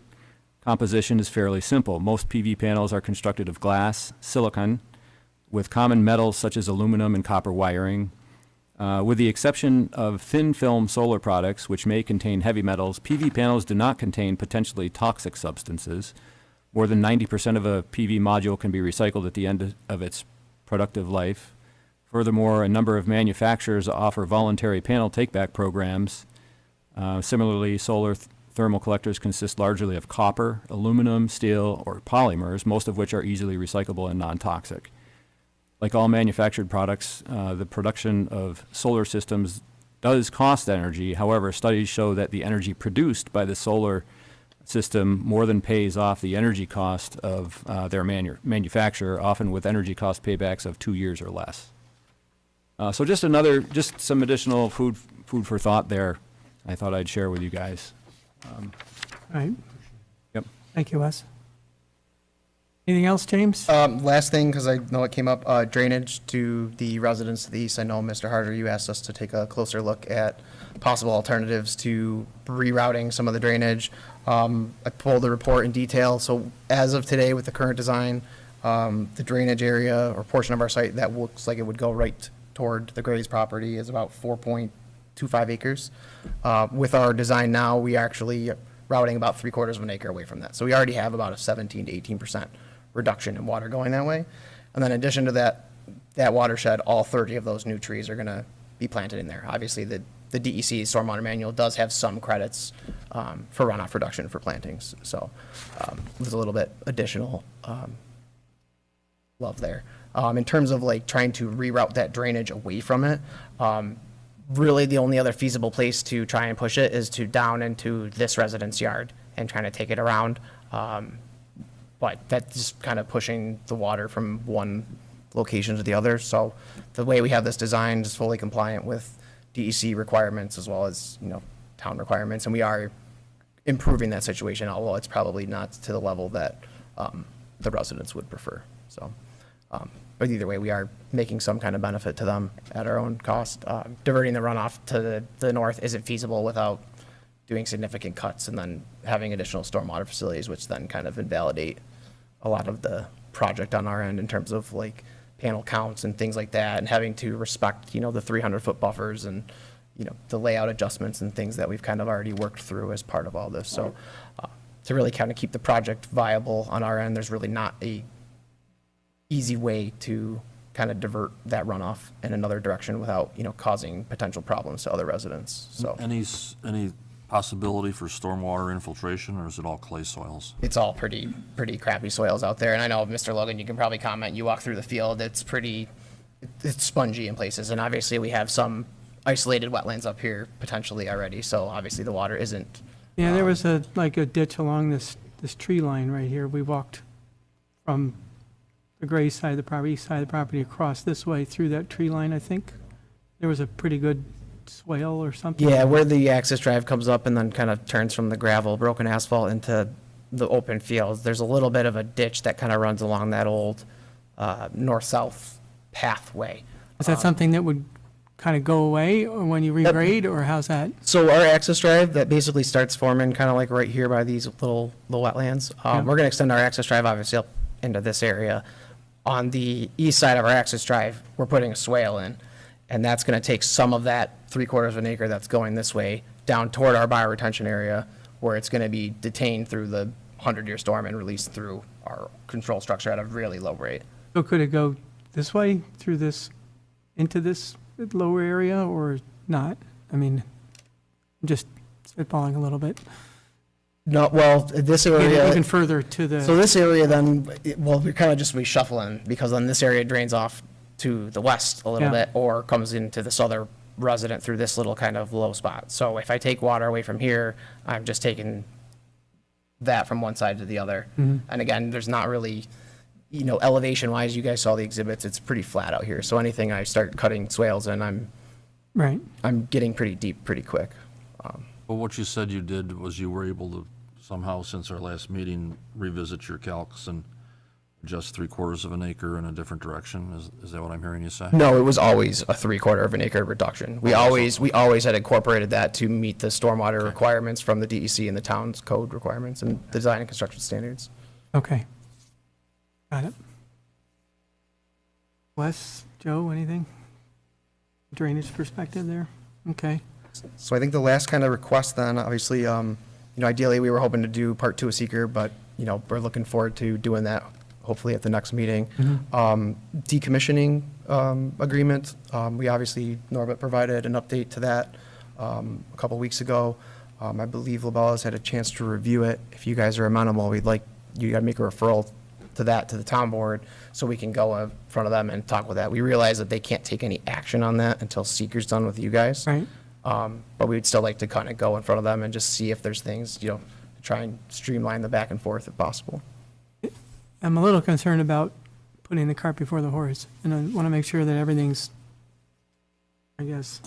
[SPEAKER 7] composition is fairly simple. Most PV panels are constructed of glass, silicon, with common metals such as aluminum and copper wiring. With the exception of thin film solar products, which may contain heavy metals, PV panels do not contain potentially toxic substances. More than 90% of a PV module can be recycled at the end of its productive life. Furthermore, a number of manufacturers offer voluntary panel take-back programs. Similarly, solar thermal collectors consist largely of copper, aluminum, steel, or polymers, most of which are easily recyclable and non-toxic. Like all manufactured products, the production of solar systems does cost energy. However, studies show that the energy produced by the solar system more than pays off the energy cost of their manufacturer, often with energy cost paybacks of 2 years or less. So just some additional food for thought there. I thought I'd share with you guys.
[SPEAKER 1] All right.
[SPEAKER 7] Yep.
[SPEAKER 1] Thank you, Wes. Anything else, James?
[SPEAKER 11] Last thing, because I know it came up, drainage to the residents to the east. I know, Mr. Harder, you asked us to take a closer look at possible alternatives to rerouting some of the drainage. I pulled the report in detail. So as of today, with the current design, the drainage area or portion of our site that looks like it would go right toward the Gray's property is about 4.25 acres. With our design now, we actually routing about 3/4 of an acre away from that. So we already have about a 17 to 18% reduction in water going that way. And then in addition to that watershed, all 30 of those new trees are going to
[SPEAKER 14] be planted in there. Obviously, the DEC Stormwater Manual does have some credits for runoff reduction for plantings, so there's a little bit additional love there. In terms of like trying to reroute that drainage away from it, really the only other feasible place to try and push it is to down into this residence yard and trying to take it around. But that's just kind of pushing the water from one location to the other. So the way we have this designed is fully compliant with DEC requirements as well as, town requirements. And we are improving that situation, although it's probably not to the level that the residents would prefer. So, but either way, we are making some kind of benefit to them at our own cost. Diverting the runoff to the north isn't feasible without doing significant cuts and then having additional stormwater facilities, which then kind of invalidate a lot of the project on our end in terms of like panel counts and things like that, and having to respect, the 300-foot buffers and, the layout adjustments and things that we've kind of already worked through as part of all this. So to really kind of keep the project viable on our end, there's really not a easy way to kind of divert that runoff in another direction without, causing potential problems to other residents. So
[SPEAKER 6] Any possibility for stormwater infiltration, or is it all clay soils?
[SPEAKER 14] it's all pretty crappy soils out there. And I know, Mr. Logan, you can probably comment, you walk through the field, it's spongy in places. And obviously we have some isolated wetlands up here potentially already. So obviously the water isn't.
[SPEAKER 1] Yeah, there was a ditch along this tree line right here. We walked from the gray side of the property, east side of the property, across this way through that tree line, I think. There was a pretty good swale or something.
[SPEAKER 14] Yeah, where the access drive comes up and then kind of turns from the gravel, broken asphalt into the open fields. There's a little bit of a ditch that kind of runs along that old north-south pathway.
[SPEAKER 1] Is that something that would kind of go away or when you regrade, or how's that?
[SPEAKER 14] So our access drive that basically starts forming kind of like right here by these little wetlands. We're going to extend our access drive obviously up into this area. On the east side of our access drive, we're putting a swale in, and that's going to take some of that 3/4 of an acre that's going this way down toward our bioretention area, where it's going to be detained through the 100-year storm and released through our control structure at a really low rate.
[SPEAKER 1] So could it go this way through this, into this lower area or not? I mean, I'm just spitballing a little bit.
[SPEAKER 14] No, well, this area.
[SPEAKER 1] Even further to the.
[SPEAKER 14] So this area then, we're kind of just reshuffling, because then this area drains off to the west a little
[SPEAKER 1] Yeah.
[SPEAKER 14] bit, or comes into this other resident through this little kind of low spot. So if I take water away from here, I'm just taking that from one side to the other.
[SPEAKER 1] Mhm.
[SPEAKER 14] And again, there's not really, elevation wise, you guys saw the exhibits, it's pretty flat out here. So anything I start cutting swales in,
[SPEAKER 1] Right.
[SPEAKER 14] I'm getting pretty deep pretty quick.
[SPEAKER 6] But what you said you did was you were able to somehow, since our last meeting, revisit your calcs and adjust 3/4 of an acre in a different direction? Is that what I'm hearing you say?
[SPEAKER 14] No, it was always a 3/4 of an acre reduction. We always had incorporated that to meet the stormwater requirements from the DEC and the town's code requirements and design and construction standards.
[SPEAKER 1] Okay. Got it. Wes, Joe, anything? Drainage perspective there? Okay.
[SPEAKER 11] So I think the last kind of request then, obviously, ideally, we were hoping to do part 2 of seeker, but, we're looking forward to doing that hopefully at the next meeting. Decommissioning agreement, we obviously, Norbert provided an update to that a couple weeks ago. I believe Labella's had a chance to review it. If you guys are amenable, we'd like you to make a referral to the town board, so we can go in front of them and talk with that. We realize that they can't take any action on that until seeker's done with you guys.
[SPEAKER 1] Right.
[SPEAKER 11] But we'd still like to kind of go in front of them and just see if there's things, to try and streamline the back and forth if possible.
[SPEAKER 1] I'm a little concerned about putting the cart before the horse, and I want to make sure that everything's, I guess.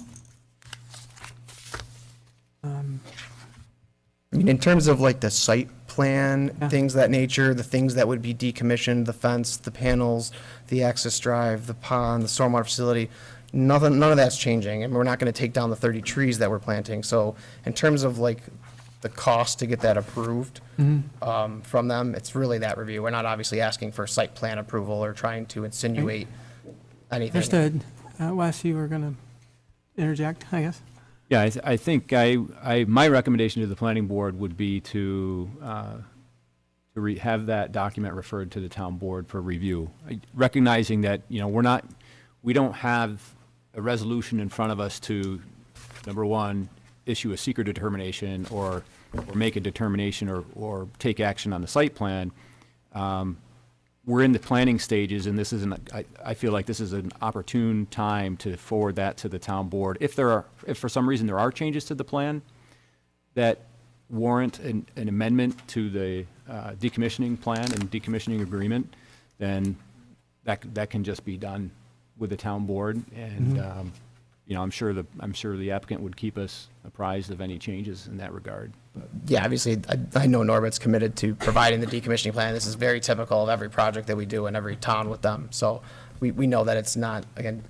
[SPEAKER 11] I mean, in terms of like the site plan,
[SPEAKER 1] Yeah.
[SPEAKER 11] things of that nature, the things that would be decommissioned, the fence, the panels, the access drive, the pond, the stormwater facility, none of that's changing, and we're not going to take down the 30 trees that we're planting. So in terms of like the cost to get that approved from them, it's really that review. We're not obviously asking for site plan approval or trying to insinuate anything.
[SPEAKER 1] Understood. Wes, you were going to interject, I guess?
[SPEAKER 7] Yeah, I think my recommendation to the planning board would be to have that document referred to the town board for review, recognizing that, we don't have a resolution in front of us to, number one, issue a secret determination or make a determination or take action on the site plan. We're in the planning stages, and this isn't, I feel like this is an opportune time to forward that to the town board. If for some reason there are changes to the plan that warrant an amendment to the decommissioning plan and decommissioning agreement, then that can just be done with the town board. And, you know, I'm sure the applicant would keep us apprised of any changes in that regard.
[SPEAKER 14] Yeah, obviously, I know Norbert's committed to providing the decommissioning plan. This is very typical of every project that we do in every town with them. So we know that it's not, again,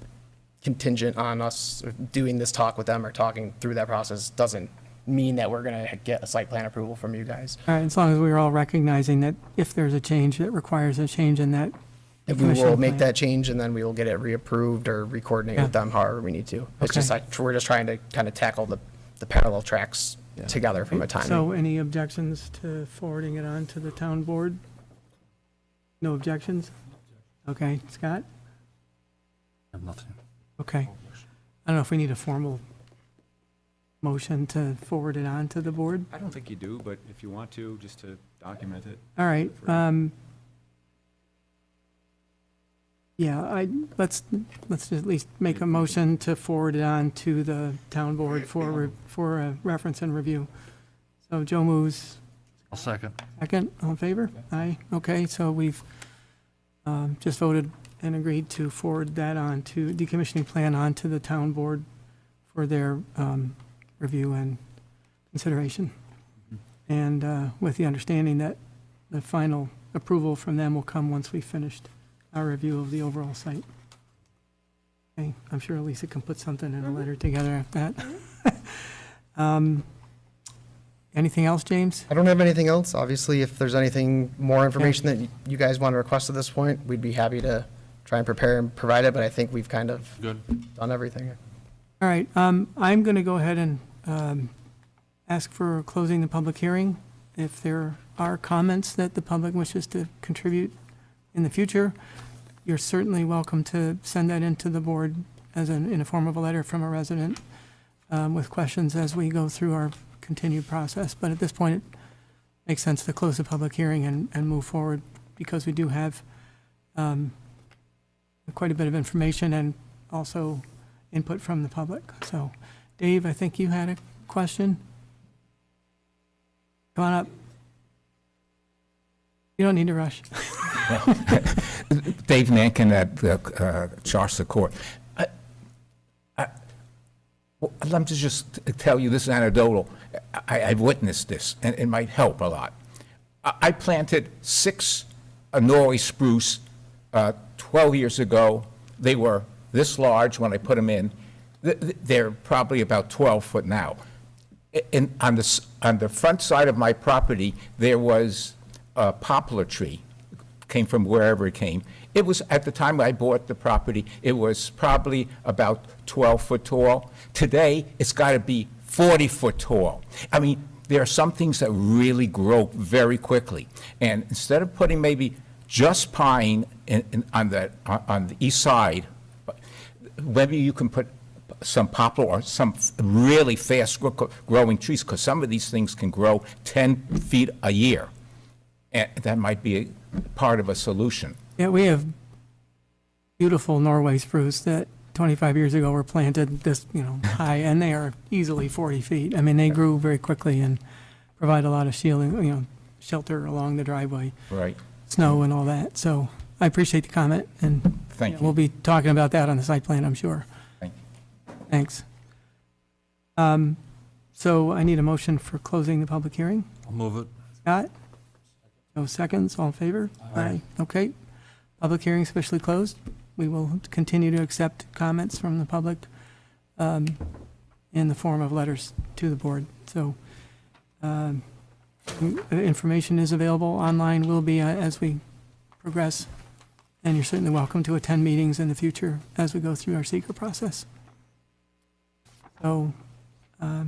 [SPEAKER 14] contingent on us doing this talk with them or talking through that process. Doesn't mean that we're going to get a site plan approval from you guys.
[SPEAKER 1] All right, as long as we're all recognizing that if there's a change that requires a change in that.
[SPEAKER 14] If we will
[SPEAKER 1] decommissioning
[SPEAKER 14] make
[SPEAKER 1] plan.
[SPEAKER 14] that change, and then we will get it reapproved or re-coordinate with them however we need to. It's just
[SPEAKER 1] Okay.
[SPEAKER 14] like, we're just trying to kind of tackle the parallel tracks together from a timing.
[SPEAKER 1] So any objections to forwarding it on to the town board? No objections? Okay, Scott?
[SPEAKER 6] I have nothing.
[SPEAKER 1] Okay. I don't know if we need a formal motion to forward it on to the board.
[SPEAKER 7] I don't think you do, but if you want to, just to document it.
[SPEAKER 1] All right. Yeah, let's at least make a motion to forward it on to the town board for a reference and review. So Joe moves,
[SPEAKER 6] I'll second.
[SPEAKER 1] second, all in favor? Aye. Okay, so we've just voted and agreed to forward that on to, decommissioning plan on to the town board for their review and consideration. And with the understanding that the final approval from them will come once we've finished our review of the overall site. Okay, I'm sure Lisa can put something in a letter together after that. Anything else, James?
[SPEAKER 11] I don't have anything else. Obviously, if there's anything more information that you guys want to request at this point, we'd be happy to try and prepare and provide it, but I think we've kind of
[SPEAKER 6] Good.
[SPEAKER 11] done everything.
[SPEAKER 1] All right, I'm going to go ahead and ask for closing the public hearing. If there are comments that the public wishes to contribute in the future, you're certainly welcome to send that into the board in a form of a letter from a resident with questions as we go through our continued process. But at this point, it makes sense to close the public hearing and move forward because we do have quite a bit of information and also input from the public. So, Dave, I think you had a question. Come on up. You don't need to rush.
[SPEAKER 9] Dave Nankin at Charter Court. Let me just tell you, this is anecdotal. I've witnessed this, and it might help a lot. I planted 6 Norway spruce 12 years ago. They were this large when I put them in. They're probably about 12 foot now. And on the front side of my property, there was a poplar tree, came from wherever it came. It was, at the time I bought the property, it was probably about 12 foot tall. Today, it's got to be 40 foot tall. I mean, there are some things that really grow very quickly. And instead of putting maybe just pine on the east side, maybe you can put some poplar or some really fast growing trees, because some of these things can grow 10 feet a year. And that might be part of a solution.
[SPEAKER 1] Yeah, we have beautiful Norway spruce that 25 years ago were planted this, high, and they are easily 40 feet. I mean, they grew very quickly and provide a lot of shielding, shelter along the driveway,
[SPEAKER 9] Right.
[SPEAKER 1] snow and all that. So I appreciate the comment, and
[SPEAKER 9] Thank you.
[SPEAKER 1] we'll be talking about that on the site plan, I'm sure.
[SPEAKER 9] Thank
[SPEAKER 1] Thanks. So I need a motion for closing the public hearing.
[SPEAKER 6] I'll move it.
[SPEAKER 1] Scott? No seconds, all in favor? Aye. Okay. Public hearing is officially closed. We will continue to accept comments from the public in the form of letters to the board. So information is available online, will be as we progress, and you're certainly welcome to attend meetings in the future as we go through our seeker process. So as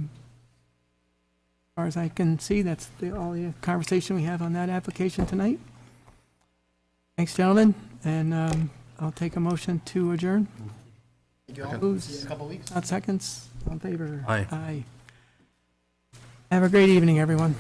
[SPEAKER 1] far as I can see, that's all the conversation we have on that application tonight. Thanks, gentlemen, and I'll take a motion to adjourn. See you in a couple weeks. Not seconds, all in favor?
[SPEAKER 6] Aye.
[SPEAKER 1] Aye. Have a great evening, everyone.